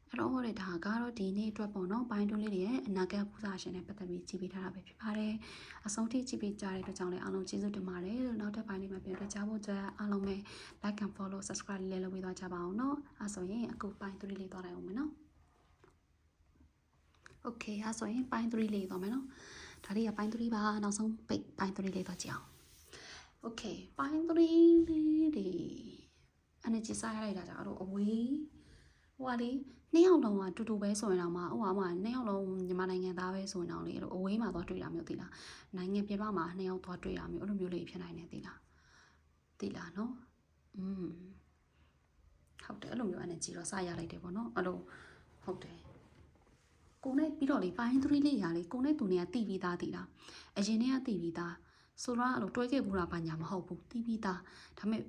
[SPEAKER 1] အဲ့တော့ဒါကတော့ဒီနေ့အတွက်ပေါ့နော်ဘိုင်းတွင်းလေးတွေရဲ့အနာဂတ်ပူဇာရှင်နဲ့ပတ်သက်ပြီးကြည့်ပေးထားတာပဲဖြစ်ပါတယ်အဆုံးထိကြည့်ပေးကြတဲ့အတွက်ကြောင့်လည်းအားလုံးကျေးဇူးတင်ပါတယ်နောက်ထပ်ပိုင်းလေးမှာပြန်တွေ့ကြဖို့အတွက်အားလုံးပဲ like and follow subscribe လေးလုပ်ပေးသွားကြပါအောင်နော်အဲ့ဆိုရင်အခုပိုင်း3လေးသွားလိုက်အောင်မယ်နော် okay အဲ့ဆိုရင်ပိုင်း3လေးသွားမယ်နော်ဒါလေးကပိုင်း3ပါနောက်ဆုံးပိတ်ပိုင်း3လေးသွားကြည့်အောင် okay ပိုင်း3လေးတွေ energy စားရလိုက်တာကြောင့်အဲ့တော့အဝေးဟိုကလေနှစ်ယောက်လုံးကတူတူပဲဆိုရင်တော့မှဟိုကမှနှစ်ယောက်လုံးမြန်မာနိုင်ငံသားပဲဆိုရင်တော့လေအဲ့လိုအဝေးမှာသွားတွေ့တာမျိုးသိလားနိုင်ငံပြင်ပမှာနှစ်ယောက်သွားတွေ့တာမျိုးအဲ့လိုမျိုးလေးဖြစ်နိုင်တယ်သိလားနော်ဟုတ်တယ်အဲ့လိုမျိုး energy တော့စရလိုက်တယ်ပေါ့နော်အဲ့လိုဟုတ်တယ်ကိုနဲ့ပြီးတော့လေပိုင်း3လေးရာလေကိုနဲ့သူနဲ့ကတီးပြီးသားသိလားအရင်တည်းကတီးပြီးသားဆိုတော့အဲ့လိုတွဲခဲ့ဘူးတာဘာညာမဟုတ်ဘူးတီးပြီးသားဒါပေမဲ့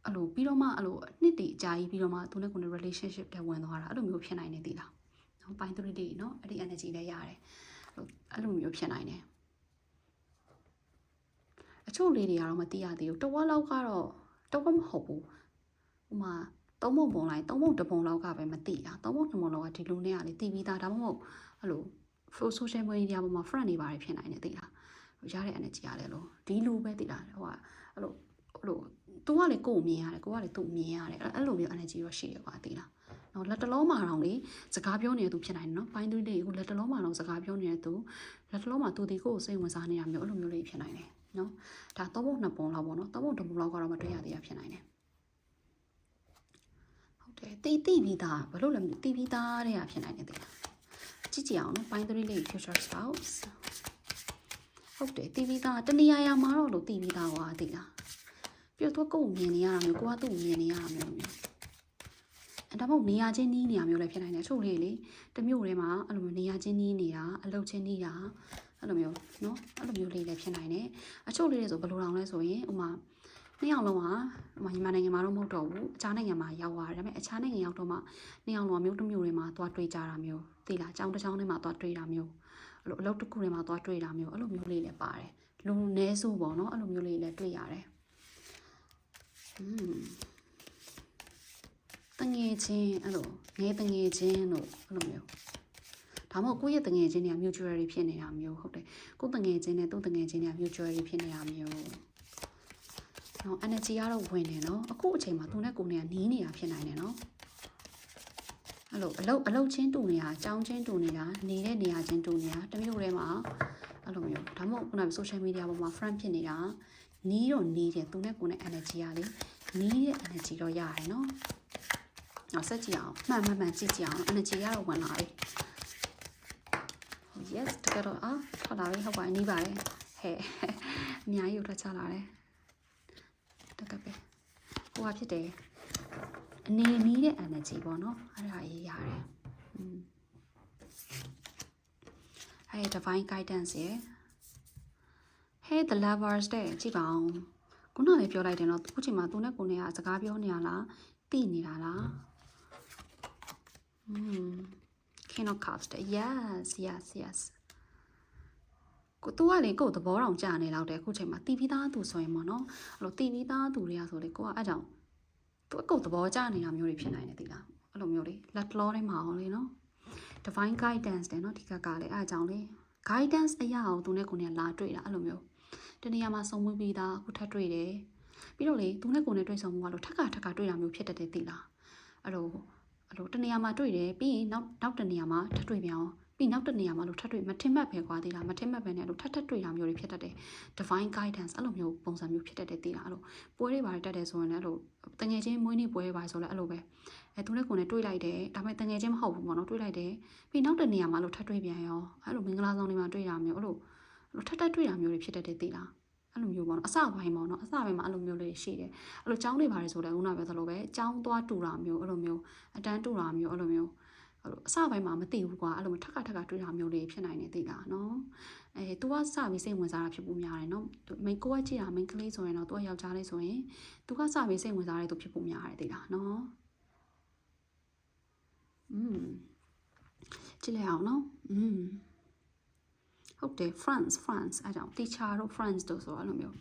[SPEAKER 1] အဲ့လိုပြီးတော့မှအဲ့လိုနှစ်တည်းအကြာကြီးပြီးတော့မှသူနဲ့ကိုယ်နဲ့ relationship တွေဝင်သွားတာအဲ့လိုမျိုးဖြစ်နိုင်နေသေးလားနော်ပိုင်း3လေးနော်အဲ့ဒီ energy လည်းရတယ်အဲ့လိုမျိုးဖြစ်နိုင်တယ်အချို့လေးတွေကတော့မသိရသေးဘူးတဝက်လောက်ကတော့တဝက်မဟုတ်ဘူးဟိုမှာ3ပုံလိုက်3ပုံ1ပုံလောက်ကပဲမသိတာ3ပုံ2ပုံလောက်ကဒီလူနဲ့ကလေတည်ပြီးသားဒါမှမဟုတ်အဲ့လို social media ပေါ်မှာ friend တွေပါတယ်ဖြစ်နိုင်တယ်သိလားရတဲ့ energy ရတယ်လို့ဒီလူပဲသိလားဟိုကအဲ့လိုသူကလေကိုယ်မြင်ရတယ်ကိုကလေသူ့မြင်ရတယ်အဲ့လိုမျိုး energy ရောရှိရပါသေးလားနော်လက်တလုံးမှာတော့လေစကားပြောနေတဲ့သူဖြစ်နိုင်တယ်နော်ပိုင်းသွေးလေးကိုလက်တလုံးမှာတော့စကားပြောနေတဲ့သူလက်တလုံးမှာသူဒီကိုယ်စိတ်ဝင်စားနေတာမျိုးအဲ့လိုမျိုးလေးဖြစ်နိုင်တယ်နော်ဒါ3ပုံ2ပုံလောက်ပေါ့နော်3ပုံ2ပုံလောက်ကတော့မတွေ့ရသေးတာဖြစ်နိုင်တယ်ဟုတ်တယ်တီးပြီးသားဘာလို့လဲတီးပြီးသားတဲ့ဟာဖြစ်နိုင်တယ်သိလားကြည့်ကြည့်အောင်နော်ပိုင်းသွေးလေး future spouse ဟုတ်တယ်တီးပြီးသားတနေရာမှာတော့လို့တီးပြီးသားကွာသိလားပြီးတော့ကိုယ်မြင်နေရတာမျိုးကိုကသူ့မြင်နေရတာမျိုးအဲ့ဒါမှမဟုတ်နေရာချင်းနီးနေရမျိုးလည်းဖြစ်နိုင်တယ်ချို့လေးလေတမျိုးထဲမှာအဲ့လိုမျိုးနေရာချင်းနီးနေတာအလုပ်ချင်းနီးတာအဲ့လိုမျိုးနော်အဲ့လိုမျိုးလေးလည်းဖြစ်နိုင်တယ်အချို့လေးတွေဆိုဘယ်လိုတောင်လဲဆိုရင်ဥမာနှစ်ယောက်လုံးကမြန်မာနိုင်ငံမှာတော့မဟုတ်တော့ဘူးအခြားနိုင်ငံမှာရောက်သွားတယ်ဒါပေမဲ့အခြားနိုင်ငံရောက်တော့မှနှစ်ယောက်လုံးကမျိုးတစ်မျိုးတွေမှာသွားတွေ့ကြတာမျိုးသိလားအကြောင်းတစ်ကြောင်းထဲမှာသွားတွေ့တာမျိုးအဲ့လိုအလုပ်တစ်ခုထဲမှာသွားတွေ့တာမျိုးအဲ့လိုမျိုးလေးလည်းပါတယ်လူနည်းစုပေါ့နော်အဲ့လိုမျိုးလေးလည်းတွေ့ရတယ်တငယ်ချင်းအဲ့လိုငယ်တငယ်ချင်းလို့အဲ့လိုမျိုးဒါမှမဟုတ်ကိုယ့်ရဲ့တငယ်ချင်းတွေက mutual ဖြစ်နေတာမျိုးဟုတ်တယ်ကိုယ့်တငယ်ချင်းနဲ့သူ့တငယ်ချင်းတွေက mutual ဖြစ်နေတာမျိုးနော် energy ကတော့ဝင်နေနော်အခုအချိန်မှာသူနဲ့ကိုယ်နဲ့နီးနေတာဖြစ်နိုင်တယ်နော် အဲ့လိုအလုတ်ချင်းတူနေတာအကြောင်းချင်းတူနေတာနေတဲ့နေရာချင်းတူနေတာတမျိုးတည်းမှာအဲ့လိုမျိုးဒါမှမဟုတ်ခုနက social media ပေါ်မှာ friend ဖြစ်နေတာနီးတော့နီးတယ်သူနဲ့ကိုယ်နဲ့ energy ရလေနီးတဲ့ energy တော့ရတယ်နော်နောက်ဆက်ကြည့်အောင်မှန်ကြည့်ကြည့်အောင် energy ရတော့ဝင်လာပြီ yes တကယ်တော့ထွက်လာပြီဟုတ်ပါနီးပါတယ်ဟဲ့အများကြီးထွက်ချလာတယ်တကယ်ပဲဟိုကဖြစ်တယ်အနေနီးတဲ့ energy ပေါ့နော်အဲ့ဒါရေးရတယ်အဲ့ divine guidance ရယ် hey the lovers တဲ့ကြည့်ပါအောင်ခုနကလည်းပြောလိုက်တယ်နော်အခုချိန်မှာသူနဲ့ကိုယ်နဲ့ကစကားပြောနေရလားသိနေတာလား King of Cups တဲ့ yes ကိုသူကလေကိုယ်သဘောတောင်ကြာနေလောက်တယ်အခုချိန်မှာတီးပြီးသားသူဆိုရင်ပေါ့နော်အဲ့လိုတီးပြီးသားသူတွေကဆိုလေကိုကအဲ့ကြောင့်သူအကုတ်သဘောကြာနေတာမျိုးတွေဖြစ်နိုင်တယ်သိလားအဲ့လိုမျိုးလေလက်တလောထဲမှာအောင်လေနော် divine guidance တဲ့နော်ဒီကလေအဲ့ကြောင့်လေ guidance အရာကိုသူနဲ့ကိုယ်နဲ့လာတွေ့တာအဲ့လိုမျိုးတနေရာမှာစုံမပြီးသားအခုထပ်တွေ့တယ်ပြီးတော့လေသူနဲ့ကိုယ်နဲ့တွေ့ဆုံမှုကလို့ထက်ကတွေ့တာမျိုးဖြစ်တတ်တယ်သိလားအဲ့လိုတနေရာမှာတွေ့တယ်ပြီးရင်နောက်တနေရာမှာထပ်တွေ့ပြန်အောင်ပြီးနောက်တနေရာမှာလို့ထပ်တွေ့မထင်မှတ်ပဲကွာသေးလားမထင်မှတ်ပဲနဲ့လို့ထပ်တွေ့တာမျိုးတွေဖြစ်တတ်တယ် divine guidance အဲ့လိုမျိုးပုံစံမျိုးဖြစ်တတ်တယ်သိလားအဲ့လိုပွဲတွေပါတက်တယ်ဆိုရင်လည်းအဲ့လိုတငယ်ချင်းမွေးနေ့ပွဲတွေပါဆိုလည်းအဲ့လိုပဲသူနဲ့ကိုယ်နဲ့တွေ့လိုက်တယ်ဒါပေမဲ့တငယ်ချင်းမဟုတ်ဘူးပေါ့နော်တွေ့လိုက်တယ်ပြီးနောက်တနေရာမှာလို့ထပ်တွေ့ပြန်ရောအဲ့လိုမင်္ဂလာဆောင်တွေမှာတွေ့တာမျိုးအဲ့လိုထပ်တွေ့တာမျိုးတွေဖြစ်တတ်တယ်သိလားအဲ့လိုမျိုးပေါ့နော်အစပိုင်းပေါ့နော်အစပိုင်းမှာအဲ့လိုမျိုးလေးရှိတယ်အဲ့လိုចောင်းတွေပါတယ်ဆိုလည်းခုနပြောသလိုပဲចောင်းသွားတူတာမျိုးအဲ့လိုမျိုးအတန်းတူတာမျိုးအဲ့လိုမျိုးအဲ့လိုအစပိုင်းမှာမသိဘူးကွာအဲ့လိုထက်ကတွေ့တာမျိုးလေးဖြစ်နိုင်တယ်သိလားနော်तू ကစပြီးစိတ်ဝင်စားတာဖြစ်ဖို့များတယ်နော်မိန်းကိုကကြည့်တာမိန်းကလေးဆိုရင်တော့ तू ကယောက်ျားလေးဆိုရင် तू ကစပြီးစိတ်ဝင်စားတဲ့သူဖြစ်ဖို့များတယ်သိလားနော်ကြည့်လိုက်အောင်နော်ဟုတ်တယ် France အဲ့ကြောင့် teacher တို့ France တို့ဆိုအဲ့လိုမျိုး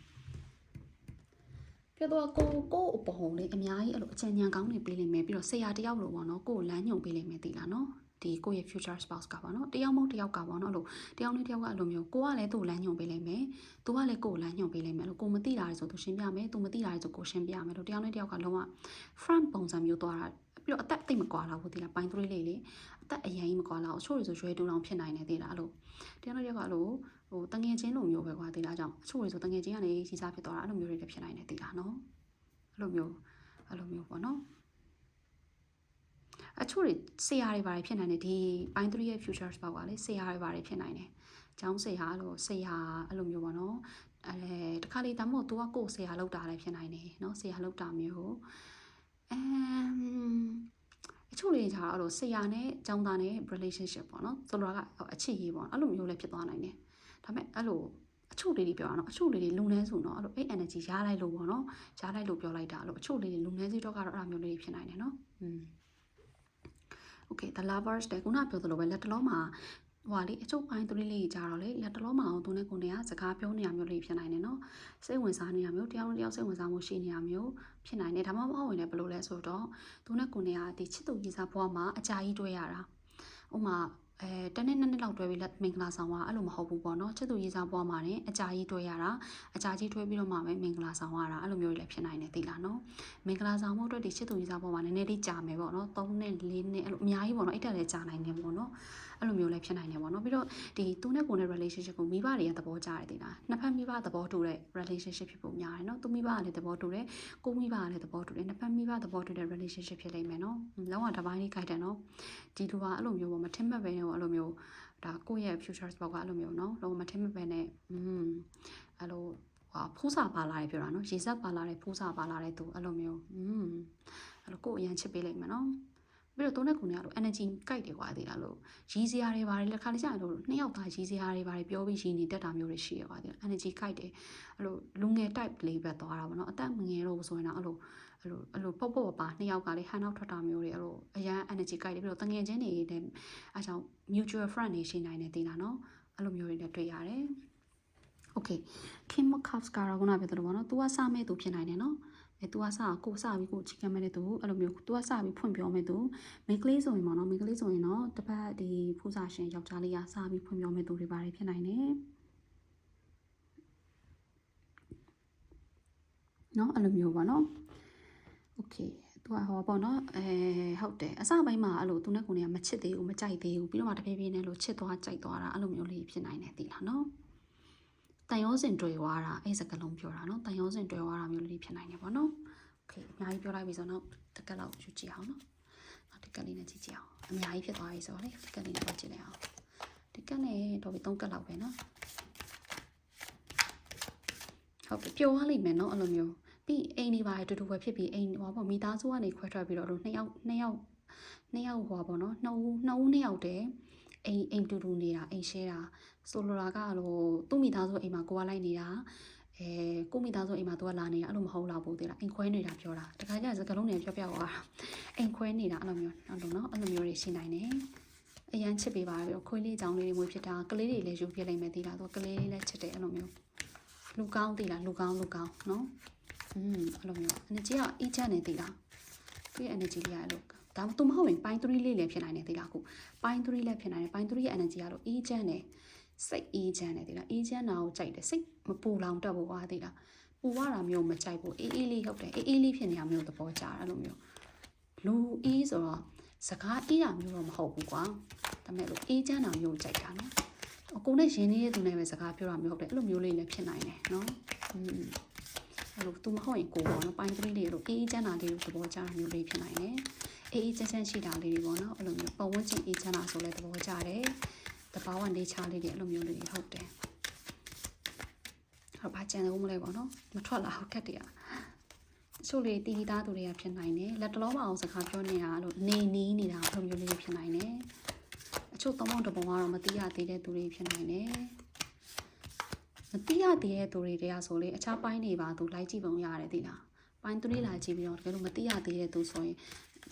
[SPEAKER 1] ပြတော့ကိုအပေါ်လေအများကြီးအဲ့လိုအချမ်းညံကောင်းနေပေးလိမ့်မယ်ပြီးတော့ဆရာတယောက်လိုပေါ့နော်ကိုလမ်းညွှန်ပေးလိမ့်မယ်သိလားနော်ဒီကိုရဲ့ future spouse ကပေါ့နော်တယောက်မဟုတ်တယောက်ကပေါ့နော်အဲ့လိုတယောက်နဲ့တယောက်ကအဲ့လိုမျိုးကိုကလည်းသူ့လမ်းညွှန်ပေးလိမ့်မယ်သူကလည်းကိုလမ်းညွှန်ပေးလိမ့်မယ်လို့ကိုမသိတာတွေဆိုသူရှင်းပြမယ်သူမသိတာတွေဆိုကိုရှင်းပြမယ်လို့တယောက်နဲ့တယောက်ကလုံးဝ front ပုံစံမျိုးသွားတာပြီးတော့အသက်သိမကွာတော့ဘူးသိလားပိုင်းသွေးလေးလေအသက်အရင်ကြီးမကွာတော့အချို့တွေဆိုရွယ်တူတောင်ဖြစ်နိုင်တယ်သိလားအဲ့လိုတယောက်နဲ့တယောက်ကအဲ့လိုတငယ်ချင်းလိုမျိုးပဲကွာသိလားအကြောင်းအချို့တွေဆိုတငယ်ချင်းကနေကြီးစားဖြစ်သွားတာအဲ့လိုမျိုးတွေလည်းဖြစ်နိုင်တယ်သိလားနော်အဲ့လိုမျိုးပေါ့နော်အချို့တွေဆရာတွေဘာတွေဖြစ်နိုင်တယ်ဒီပိုင်း3ရဲ့ futures ပေါ့ကွာလေဆရာတွေဘာတွေဖြစ်နိုင်တယ်ကျောင်းဆရာအဲ့လိုဆရာအဲ့လိုမျိုးပေါ့နော်တခါလေဒါမှမဟုတ် तू ကကိုယ်ဆရာလောက်တာလည်းဖြစ်နိုင်တယ်နော်ဆရာလောက်တာမျိုးအချို့တွေကြာအဲ့လိုဆရာနဲ့ကျောင်းသားနဲ့ relationship ပေါ့နော်ဆိုတော့ကအချစ်ရေးပေါ့အဲ့လိုမျိုးလည်းဖြစ်သွားနိုင်တယ်ဒါပေမဲ့အဲ့လိုအချို့လေးတွေပြောတာနော်အချို့လေးတွေလူနှန်းစုနော်အဲ့လိုအဲ့ energy ရလိုက်လို့ပေါ့နော်ရလိုက်လို့ပြောလိုက်တာအဲ့လိုအချို့လေးတွေလူနှန်းစုတော့ကတော့အဲ့လိုမျိုးလေးဖြစ်နိုင်တယ်နော်Okay the lovers တဲ့ခုနပြောသလိုပဲလက်တလုံးမှာဟိုလေအချုပ်ပိုင်း3လေးကြာတော့လေလက်တလုံးမှာအောင်သူနဲ့ကိုယ်နဲ့ကစကားပြောနေရမျိုးလေးဖြစ်နိုင်တယ်နော်စိတ်ဝင်စားနေရမျိုးတယောက်နဲ့တယောက်စိတ်ဝင်စားမှုရှိနေရမျိုးဖြစ်နိုင်တယ်ဒါမှမဟုတ်ရင်လည်းဘယ်လိုလဲဆိုတော့သူနဲ့ကိုယ်နဲ့ကဒီချစ်သူကြီးစားဘဝမှာအကြာကြီးတွေ့ရတာဥမာတနေ့2နှစ်လောက်တွဲပြီးလက်မင်္ဂလာဆောင်ကအဲ့လိုမဟုတ်ဘူးပေါ့နော်ချစ်သူရေးစားပွားမှာနဲ့အကြာကြီးတွဲရတာအကြာကြီးတွဲပြီးတော့မှပဲမင်္ဂလာဆောင်ရတာအဲ့လိုမျိုးတွေလည်းဖြစ်နိုင်တယ်သိလားနော်မင်္ဂလာဆောင်မှုအတွက်ဒီချစ်သူရေးစားပွားမှာနည်းနည်းလေးကြာမယ်ပေါ့နော်3နှစ်4နှစ်အဲ့လိုအများကြီးပေါ့နော်အဲ့တက်လည်းကြာနိုင်တယ်ပေါ့နော်အဲ့လိုမျိုးလည်းဖြစ်နိုင်တယ်ပေါ့နော်ပြီးတော့ဒီသူနဲ့ကိုယ်နဲ့ relationship ကိုမိဘတွေကသဘောကျတယ်သိလားနှစ်ဖက်မိဘသဘောတူတဲ့ relationship ဖြစ်ဖို့များတယ်နော်သူမိဘကလည်းသဘောတူတယ်ကိုမိဘကလည်းသဘောတူတယ်နှစ်ဖက်မိဘသဘောတူတဲ့ relationship ဖြစ်လိမ့်မယ်နော်လောကတပိုင်းလေးခိုက်တယ်နော်ဒီလူကအဲ့လိုမျိုးပေါ့မထင်မှတ်ပဲနဲ့အဲ့လိုမျိုးဒါကိုယ့်ရဲ့ futures ဘောက်ကအဲ့လိုမျိုးနော်လုံးဝမထင်မှတ်ပဲနဲ့အဲ့လိုဖိုးစာပါလာတယ်ပြောတာနော်ရေစက်ပါလာတယ်ဖိုးစာပါလာတယ်သူအဲ့လိုမျိုးအဲ့လိုကိုယ်အရင်ချစ်ပေးလိုက်မယ်နော်ပြီးတော့သုံးတဲ့ခုနဲ့အဲ့လို energy ကြိုက်တယ်ကွာသိလားလို့ရီးစရာတွေပါတယ်လက်ခါလေးကျရင်လို့နှစ်ယောက်သားရီးစရာတွေပါတယ်ပြောပြီးရင်းနေတတ်တာမျိုးတွေရှိရကွာသိလား energy ကြိုက်တယ်အဲ့လိုလူငယ် type လေးပဲသွားတာပေါ့နော်အသက်ငယ်လို့ဆိုရင်တော့အဲ့လိုပုတ်ပါနှစ်ယောက်ကလေဟန်နောက်ထွက်တာမျိုးတွေအဲ့လိုအရန် energy ကြိုက်တယ်ပြီးတော့တငယ်ချင်းတွေနဲ့အဲကြောင့် mutual friend တွေရှိနိုင်တယ်သိလားနော်အဲ့လိုမျိုးတွေလည်းတွေ့ရတယ် okay King of Cups ကတော့ခုနပြောသလိုပေါ့နော် तू ကစမဲ့သူဖြစ်နိုင်တယ်နော်तू ကစကိုပြီးကိုချီကမဲ့တဲ့သူအဲ့လိုမျိုး तू ကစပြီးဖွင့်ပြောမဲ့သူမိန်းကလေးဆိုရင်ပေါ့နော်မိန်းကလေးဆိုရင်တော့တစ်ပတ်ဒီဖူးစာရှင်ယောက်ျားလေးကစပြီးဖွင့်ပြောမဲ့သူတွေပါတယ်ဖြစ်နိုင်တယ်နော်အဲ့လိုမျိုးပေါ့နော် okay သူ သူကဟောပေါ့နော်ဟုတ်တယ်အစပိုင်းမှာအဲ့လိုသူနဲ့ကိုနေကမချစ်သေးဘူးမကြိုက်သေးဘူးပြီးတော့မှတဖြည်းဖြည်းနဲ့လို့ချစ်သွားကြိုက်သွားတာအဲ့လိုမျိုးလေးဖြစ်နိုင်တယ်သိလားနော်တန်ရောစင်တွေ့သွားတာအဲ့စကလုံးပြောတာနော်တန်ရောစင်တွေ့သွားတာမျိုးလေးဖြစ်နိုင်တယ်ပေါ့နော်โอเคအများကြီးပြောလိုက်ပြီဆိုတော့တက်ကက်လောက်ယူကြည့်အောင်နော်တက်ကက်လေးနဲ့ကြည့်ကြည့်အောင်အများကြီးဖြစ်သွားပြီဆိုတော့လေတက်ကက်လေးနဲ့ပတ်ကြည့်လိုက်အောင်တက်ကက်နဲ့တော့ပြီး3ကက်လောက်ပဲနော်ဟုတ်ပြီပျော်သွားလိမ့်မယ်နော်အဲ့လိုမျိုးပြီးအိမ်နေပါတူတူပဲဖြစ်ပြီးအိမ်ဟောပေါ့မိသားစုကနေခွဲထွက်ပြီးတော့လို့2ယောက်ဟောပေါ့နော်2ယောက်တည်းအိမ်တူတူနေတာအိမ်ရှဲတာဆိုလိုတာကလို့သူ့မိသားစုအိမ်မှာကိုကလိုက်နေတာကိုမိသားစုအိမ်မှာသူကလာနေတာအဲ့လိုမဟုတ်တော့ဘူးသေးလားအိမ်ခွဲနေတာပြောတာတခါကျစကလုံးတွေပြောပြသွားတာအိမ်ခွဲနေတာအဲ့လိုမျိုးနော်အဲ့လိုမျိုးတွေရှိနိုင်တယ်အရန်ချစ်ပေးပါပြီးတော့ခွေးလေးချောင်းလေးတွေမွေးဖြစ်တာကလေးတွေလည်းယူပြလိုက်မယ်သေးလားသူကလေးလေးလည်းချစ်တယ်အဲ့လိုမျိုးလူကောင်းသေးလားလူကောင်းနော်အဲ့လိုမျိုး energy ကအေးချမ်းနေသေးလားသူ့ရဲ့ energy လေးကအဲ့လိုဒါမှမဟုတ်ရင်ပိုင်း3လေးလည်းဖြစ်နိုင်တယ်သေးလားအခုပိုင်း3လည်းဖြစ်နိုင်တယ်ပိုင်း3ရဲ့ energy ကတော့အေးချမ်းတယ်စိတ်အေးချမ်းတယ်သေးလားအေးချမ်းတာကိုကြိုက်တယ်စိတ်မပူလောင်တတ်ဘူးကွာသေးလားပူရတာမျိုးမကြိုက်ဘူးအေးလေးဟုတ်တယ်အေးလေးဖြစ်နေတာမျိုးသဘောကျတယ်အဲ့လိုမျိုးလူအေးဆိုတော့စကားအေးတာမျိုးတော့မဟုတ်ဘူးကွာဒါပေမဲ့လို့အေးချမ်းတာမျိုးကြိုက်တာနော်အကိုနဲ့ရင်းနေတဲ့သူနဲ့ပဲစကားပြောတာမျိုးဟုတ်တယ်အဲ့လိုမျိုးလေးလည်းဖြစ်နိုင်တယ်နော်အဲ့လိုသူမဟုတ်ရင်ကိုပေါ့နော်ပိုင်း3လေးအဲ့လိုအေးချမ်းတာလေးကိုသဘောကျတာမျိုးလေးဖြစ်နိုင်တယ်အေးချမ်းရှိတာလေးတွေပေါ့နော်အဲ့လိုမျိုးပတ်ဝန်းကျင်အေးချမ်းတာဆိုလဲသဘောကျတယ်တဘာဝနေချားလေးတွေအဲ့လိုမျိုးလေးဟုတ်တယ်ဟောဘာကြံလို့မလဲပေါ့နော်မထွက်လာဟုတ်ခက်တယ်ချို့လေတီတီသားသူတွေကဖြစ်နိုင်တယ်လက်တလုံးမအောင်စကားပြောနေတာလို့နေနီးနေတာအဲ့လိုမျိုးလေးဖြစ်နိုင်တယ်အချို့တမောင်တပုံကတော့မသိရသေးတဲ့သူတွေဖြစ်နိုင်တယ်မသိရသေးတဲ့သူတွေတည်းဆိုလေအခြားပိုင်းတွေပါသူလိုက်ကြည့်ပုံရတယ်သိလားပိုင်း3လာကြည့်ပြီးတော့တကယ်လို့မသိရသေးတဲ့သူဆိုရင်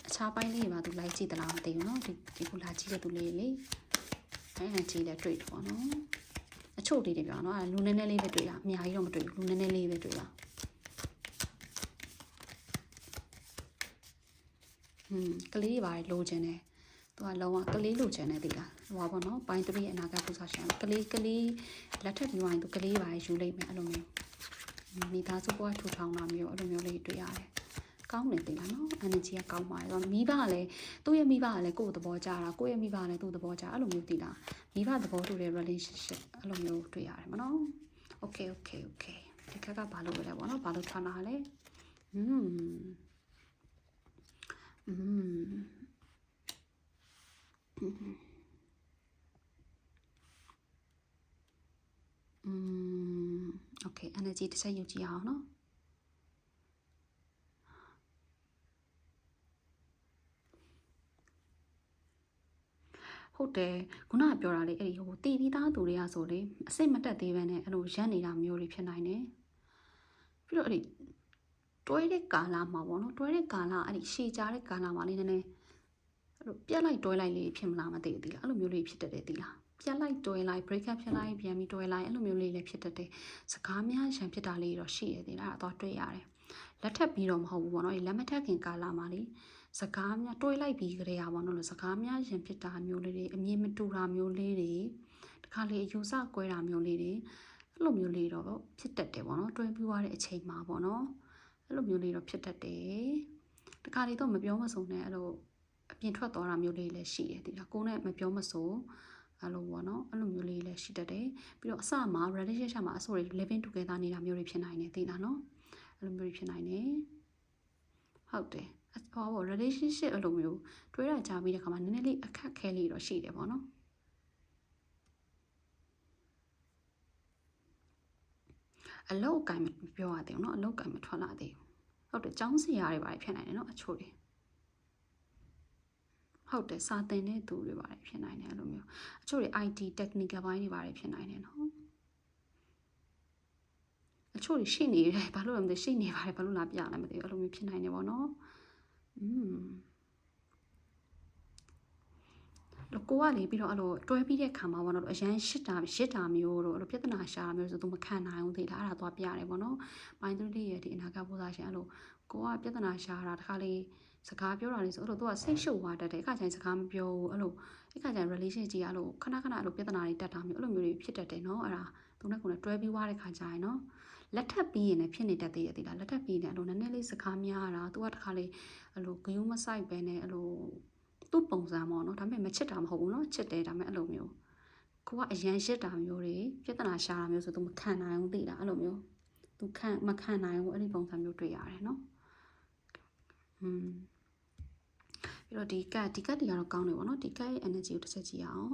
[SPEAKER 1] အခြားပိုင်းလေးတွေပါသူလိုက်ကြည့်သလားမသိဘူးเนาะဒီကိုလာကြည့်တဲ့သူလေးလေအဲ့ကြည့်လဲတွေ့တော့เนาะအချို့တွေပြောเนาะလူနည်းနည်းလေးပဲတွေ့တာအများကြီးတော့မတွေ့ဘူးလူနည်းနည်းလေးပဲတွေ့တာကလေးတွေပါလိုချင်တယ်သူကလုံးဝကလေးလိုချင်တယ်သိလားဟိုပါဘောနော်ပိုင်း3ရဲ့အနာဂတ်ပူဇာရှင်ကလေးလက်ထပ်ပြီးဝိုင်းသူကလေးပါယူလိုက်မယ်အဲ့လိုမျိုးမိသားစုဘဝထူထောင်တာမျိုးအဲ့လိုမျိုးလေးတွေ့ရတယ်ကောင်းတယ်သိလားနော် energy ကကောင်းပါတယ်မိဘကလည်းသူ့ရဲ့မိဘကလည်းကိုယ့်သဘောကျတာကိုယ့်ရဲ့မိဘကလည်းသူ့သဘောကျအဲ့လိုမျိုးသိလားမိဘသဘောတူတဲ့ relationship အဲ့လိုမျိုးတွေ့ရတယ်မနော် okay ဒီခက်ကဘာလို့လဲပေါ့နော်ဘာလို့ထားတာလဲokay energy တစ်ချက်ယူကြည့်အောင်နော်ဟုတ်တယ်ခုနကပြောတာလေအဲ့ဒီဟိုတီပြီးသားသူတွေကဆိုလေအစစ်မတက်သေးပဲနဲ့အဲ့လိုရက်နေတာမျိုးတွေဖြစ်နိုင်တယ်ပြီးတော့အဲ့ဒီတွဲတဲ့ကာလမှာပေါ့နော်တွဲတဲ့ကာလအဲ့ဒီရှည်ကြတဲ့ကာလမှာလေးနည်းနည်းအဲ့လိုပြက်လိုက်တွဲလိုက်လေးဖြစ်မလားမသိဘူးဒီလားအဲ့လိုမျိုးလေးဖြစ်တတ်တယ်ဒီလားပြက်လိုက်တွဲလိုက် break up ဖြစ်လိုက်ပြန်ပြီးတွဲလိုက်အဲ့လိုမျိုးလေးလည်းဖြစ်တတ်တယ်စကားများရန်ဖြစ်တာလေးတော့ရှိရတယ်လားအဲ့တော့တွေ့ရတယ်လက်ထပ်ပြီးတော့မဟုတ်ဘူးပေါ့နော်ဒီလက်မထပ်ခင်ကာလမှာလေစကားများတွဲလိုက်ပြီးကြရပါတော့လို့စကားများရင်ဖြစ်တာမျိုးလေးတွေအမြင်မတူတာမျိုးလေးတွေတခါလေအယူဆကွဲတာမျိုးလေးတွေအဲ့လိုမျိုးလေးတော့ဖြစ်တတ်တယ်ပေါ့နော်တွဲပြီးသွားတဲ့အချိန်မှာပေါ့နော်အဲ့လိုမျိုးလေးတော့ဖြစ်တတ်တယ်တခါလေတော့မပြောမစုံနဲ့အဲ့လိုအပြင်ထွက်သွားတာမျိုးလေးလည်းရှိတယ်ဒီလားကိုယ်နဲ့မပြောမစုံအဲ့လိုပေါ့နော်အဲ့လိုမျိုးလေးလည်းရှိတတ်တယ်ပြီးတော့အစမှာ relationship မှာအဆိုးတွေ living together နေတာမျိုးတွေဖြစ်နိုင်တယ်သိလားနော်အဲ့လိုမျိုးဖြစ်နိုင်တယ်ဟုတ်တယ်ဟောပေါ့ relationship အဲ့လိုမျိုးတွဲတာကြားပြီးတဲ့ခါမှာနည်းနည်းလေးအခက်ခဲလေးတော့ရှိတယ်ပေါ့နော်အလောက်အကင်မပြောရသေးဘူးเนาะအလောက်အကင်မထွက်လာသေးဘူးဟုတ်တယ်ចောင်းစီရာတွေပါတယ်ဖြစ်နိုင်တယ်เนาะအချို့တွေဟုတ်တယ်စာသင်တဲ့သူတွေပါတယ်ဖြစ်နိုင်တယ်အဲ့လိုမျိုးအချို့တွေ IT technical ဘိုင်းတွေပါတယ်ဖြစ်နိုင်တယ်เนาะအချို့တွေရှိနေတယ်ဘာလို့လဲမသိရှိနေပါတယ်ဘာလို့လာပြလဲမသိဘူးအဲ့လိုမျိုးဖြစ်နိုင်တယ်ပေါ့เนาะတော့ကိုကလေပြီးတော့အဲ့လိုတွဲပြီးတဲ့ခါမှာပေါ့နော်အရန်ရှစ်တာမျိုးတော့အဲ့လိုပြဿနာရှာတာမျိုးဆိုသူမခံနိုင်ဘူးသိလားအဲ့ဒါသွားပြရတယ်ပေါ့နော်ပိုင်းသူတွေရဲ့ဒီအနာဂတ်ဘုရားရှင်အဲ့လိုကိုကပြဿနာရှာတာတခါလေစကားပြောတာလေးဆိုအဲ့လိုသူကစိတ်ရှုပ်သွားတတ်တယ်အခါကျရင်စကားမပြောဘူးအဲ့လိုအခါကျရင် relation ကြီးအဲ့လိုခဏအဲ့လိုပြဿနာတွေတက်တာမျိုးအဲ့လိုမျိုးတွေဖြစ်တတ်တယ်နော်အဲ့ဒါ သူနဲ့ကိုယ်နဲ့တွဲပြီးွားတဲ့ခါကျရင်နော်လက်ထပ်ပြီးရင်လည်းဖြစ်နေတတ်သေးတယ်ဒီလားလက်ထပ်ပြီးရင်လည်းအဲ့လိုနည်းနည်းလေးစကားများတာသူကတခါလေအဲ့လိုဂယုမဆိုင်ပဲနဲ့အဲ့လိုသူ့ပုံစံပေါ့နော်ဒါပေမဲ့မချစ်တာမဟုတ်ဘူးနော်ချစ်တယ်ဒါပေမဲ့အဲ့လိုမျိုးကိုကအရန်ရှစ်တာမျိုးတွေပြဿနာရှာတာမျိုးဆိုသူမခံနိုင်ဘူးသိလားအဲ့လိုမျိုးသူမခံနိုင်ဘူးအဲ့ဒီပုံစံမျိုးတွေ့ရတယ်နော်ပြီးတော့ဒီကတ်တွေကတော့ကောင်းတယ်ပေါ့နော်ဒီကတ်ရဲ့ energy ကိုတစ်ချက်ကြည့်အောင်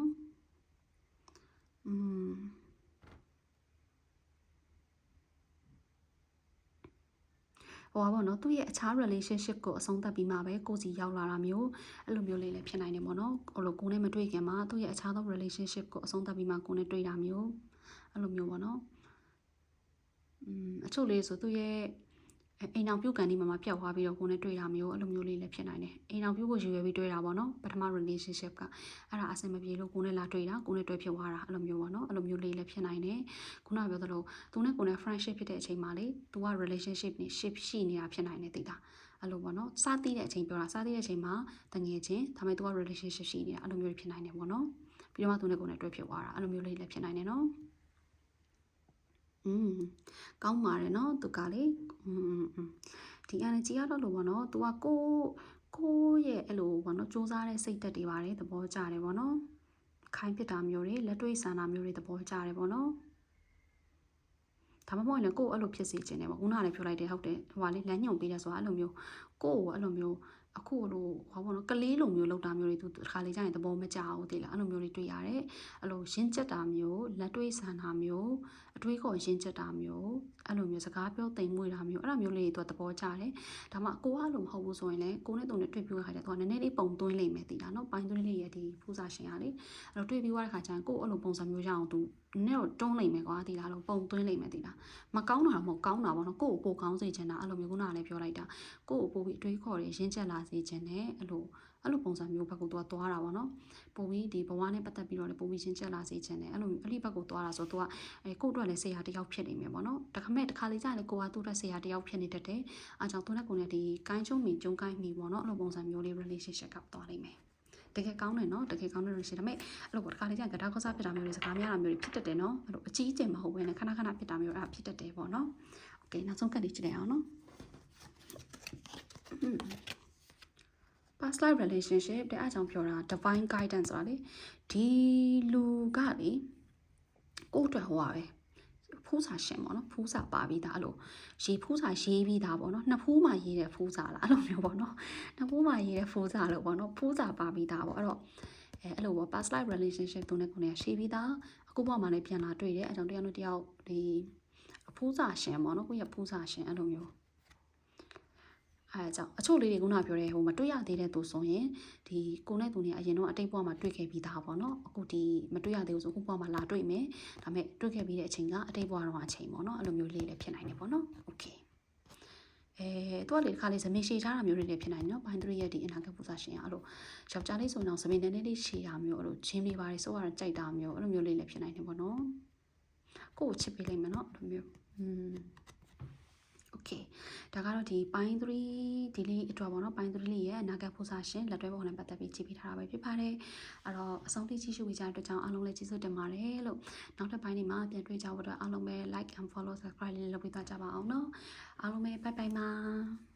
[SPEAKER 1] ဟိုပါပေါ့နော်သူ့ရဲ့အခြား relationship ကိုအဆုံးသတ်ပြီးမှပဲကိုစီရောက်လာတာမျိုးအဲ့လိုမျိုးလေးလည်းဖြစ်နိုင်တယ်ပေါ့နော်ဟိုလိုကိုနဲ့မတွေ့ခင်မှာသူ့ရဲ့အခြားသော relationship ကိုအဆုံးသတ်ပြီးမှကိုနဲ့တွေ့တာမျိုးအဲ့လိုမျိုးပေါ့နော်အချို့လေးဆိုသူ့ရဲ့အိမ်အောင်ပြုတ်ကန်ဒီမှာပျောက်သွားပြီးတော့ကိုနဲ့တွေ့တာမျိုးအဲ့လိုမျိုးလေးလည်းဖြစ်နိုင်တယ်အိမ်အောင်ပြုတ်ကိုယူရပြီးတွေ့တာပေါ့နော်ပထမ relationship ကအဲ့ဒါအဆင်မပြေလို့ကိုနဲ့လာတွေ့တာကိုနဲ့တွေ့ဖြစ်သွားတာအဲ့လိုမျိုးပေါ့နော်အဲ့လိုမျိုးလေးလည်းဖြစ်နိုင်တယ်ခုနကပြောသလိုသူနဲ့ကိုနဲ့ friendship ဖြစ်တဲ့အချိန်မှာလေသူက relationship နဲ့ ship ရှိနေတာဖြစ်နိုင်တယ်သိတာအဲ့လိုပေါ့နော်စသီးတဲ့အချိန်ပြောတာစသီးတဲ့အချိန်မှာတငယ်ချင်းဒါပေမဲ့သူက relationship ရှိနေတာအဲ့လိုမျိုးဖြစ်နိုင်တယ်ပေါ့နော်ပြီးတော့မှသူနဲ့ကိုနဲ့တွေ့ဖြစ်သွားတာအဲ့လိုမျိုးလေးလည်းဖြစ်နိုင်တယ်နော်ကောင်းပါတယ်နော်သူကလေဒီ energy ကတော့လို့ပေါ့နော်သူကကိုရဲ့အဲ့လိုပေါ့နော်စူးစမ်းတဲ့စိတ်သက်တွေပါတယ်သဘောကျတယ်ပေါ့နော်ခိုင်းဖြစ်တာမျိုးတွေလက်တွေ့ဆန္ဒမျိုးတွေသဘောကျတယ်ပေါ့နော်ဒါမှမဟုတ်လည်းကိုအဲ့လိုဖြစ်စေခြင်းတယ်ပေါ့ခုနကလည်းပြောလိုက်တယ်ဟုတ်တယ်ဟိုကလေလမ်းညွှန်ပေးတယ်ဆိုတာအဲ့လိုမျိုးကိုအဲ့လိုမျိုးအခုလိုဟောပေါ့နော်ကလေးလိုမျိုးလောက်တာမျိုးတွေသူတစ်ခါလေကြာရင်သဘောမကျဘူးသိလားအဲ့လိုမျိုးတွေတွေ့ရတယ်အဲ့လိုရင်းချက်တာမျိုးလက်တွေ့ဆန္ဒမျိုးအတွေးခေါ်ရင်းချက်တာမျိုးအဲ့လိုမျိုးစကားပြောတိမ်မွေးတာမျိုးအဲ့လိုမျိုးလေးတွေသူသဘောကျတယ်ဒါမှကိုကအဲ့လိုမဟုတ်ဘူးဆိုရင်လည်းကိုနဲ့တုံနဲ့တွေ့ပြီးခါကျတော့သူကနည်းနည်းလေးပုံသွင်းလိမ့်မယ်သိလားနော်ပိုင်းသွင်းလေးရဲ့ဒီဖူးစာရှင်ကလေအဲ့လိုတွေ့ပြီးသွားတဲ့ခါကျရင်ကိုအဲ့လိုပုံစံမျိုးရအောင်သူနည်းတော့တွန်းလိမ့်မယ်ကွာသိလားလို့ပုံသွင်းလိမ့်မယ်သိလားမကောင်းတာတော့မဟုတ်ကောင်းတာပေါ့နော်ကိုကိုကောင်းစေချင်တာအဲ့လိုမျိုးခုနကလည်းပြောလိုက်တာကိုပို့ပြီးအတွေးခေါ်ရင်းချက်လာစေချင်တယ်အဲ့လိုပုံစံမျိုးဘက်ကိုသူကသွားတာပေါ့နော်ပို့ပြီးဒီဘဝနဲ့ပတ်သက်ပြီးတော့လည်းပို့ပြီးရင်းချက်လာစေချင်တယ်အဲ့လိုအဲ့ဒီဘက်ကိုသွားတာဆိုသူကကိုအတွက်လည်းဆရာတယောက်ဖြစ်နေမယ်ပေါ့နော်တခါမဲ့တစ်ခါလေးကြာရင်ကိုကသူ့အတွက်ဆရာတယောက်ဖြစ်နေတတ်တယ်အားကြောင့်သူနဲ့ကိုနဲ့ဒီကိုင်းချုံမီကျုံကိုင်းမီပေါ့နော်အဲ့လိုပုံစံမျိုးလေး relationship ကသွားနိုင်မယ်တကယ်ကောင်းတယ်နော်တကယ်ကောင်းတယ်လို့ရှိတယ်ဒါပေမဲ့အဲ့လိုပေါ့တစ်ခါလေးကြာရင်ကတားကောစားဖြစ်တာမျိုးတွေစကားများတာမျိုးတွေဖြစ်တတ်တယ်နော်အဲ့လိုအကြီးအကျယ်မဟုတ်ဘဲနဲ့ခဏဖြစ်တာမျိုးအဲ့ဖြစ်တတ်တယ်ပေါ့နော်โอเคနောက်ဆုံးကတ်လေးကြည့်လိုက်အောင်နော်past life relationship တဲ့အားကြောင့်ပြောတာ divine guidance ဆိုတာလေဒီလူကလေကိုယ့်အတွက်ဟောပါပဲဖူးစာရှင်ပေါ့နော်ဖူးစာပါပြီးသားအဲ့လိုရေဖူးစာရေးပြီးသားပေါ့နော်နှစ်ဖူးမှရေးတဲ့ဖူးစာလားအဲ့လိုမျိုးပေါ့နော်နှစ်ဖူးမှရေးတဲ့ဖူးစာလို့ပေါ့နော်ဖူးစာပါပြီးသားပေါ့အဲ့တော့အဲ့လိုပေါ့ past life relationship သူနဲ့ကိုယ်နဲ့ရှိပြီးသားအခုဘဝမှာလည်းပြန်လာတွေ့တယ်အဲ့ကြောင့်တယောက်နဲ့တယောက်ဒီဖူးစာရှင်ပေါ့နော်ကိုယ့်ရဲ့ဖူးစာရှင်အဲ့လိုမျိုးအဲကြောင့်အချို့လေးတွေခုနပြောတဲ့ဟိုမတွေ့ရသေးတဲ့သူဆိုရင်ဒီကိုနဲ့သူနဲ့အရင်တော့အတိတ်ဘဝမှာတွေ့ခဲ့ပြီးသားပေါ့နော်အခုဒီမတွေ့ရသေးဘူးဆိုအခုဘဝမှာလာတွေ့မယ်ဒါပေမဲ့တွေ့ခဲ့ပြီးတဲ့အချိန်ကအတိတ်ဘဝတော့အချိန်ပေါ့နော်အဲ့လိုမျိုးလေးလည်းဖြစ်နိုင်တယ်ပေါ့နော်โอเคတော့လေတစ်ခါလေးဇမင်ရှည်ထားတာမျိုးတွေလည်းဖြစ်နိုင်တယ်နော်ဘိုင်း3ရဲ့ဒီအနာဂတ်ပူဇာရှင်အဲ့လိုယောက်ျားလေးဆိုရင်တော့ဇမင်နည်းနည်းလေးရှည်တာမျိုးအဲ့လိုဂျင်းလေးပါတယ်စိုးရကြိုက်တာမျိုးအဲ့လိုမျိုးလေးလည်းဖြစ်နိုင်တယ်ပေါ့နော်ကိုကိုချစ်ပေးလိုက်မယ်နော်အဲ့လိုမျိုးโอเคဒါကတော့ဒီပိုင်း3ဒီလေးအတွက်ပေါ့နော်ပိုင်း3လေးရဲ့အနာဂတ်ပူဇာရှင်လက်တွဲပုံနဲ့ပတ်သက်ပြီးကြည့်ပေးထားတာပဲဖြစ်ပါတယ်အဲ့တော့အဆုံးထိကြည့်ရှုပေးကြတဲ့အတွက်ကြောင့်အားလုံးလည်းကျေးဇူးတင်ပါတယ်လို့နောက်တစ်ပိုင်းဒီမှာပြန်တွေ့ကြဖို့အတွက်အားလုံးပဲ like and follow subscribe လေးလုပ်ပေးသွားကြပါအောင်နော်အားလုံးပဲ bye bye ပါ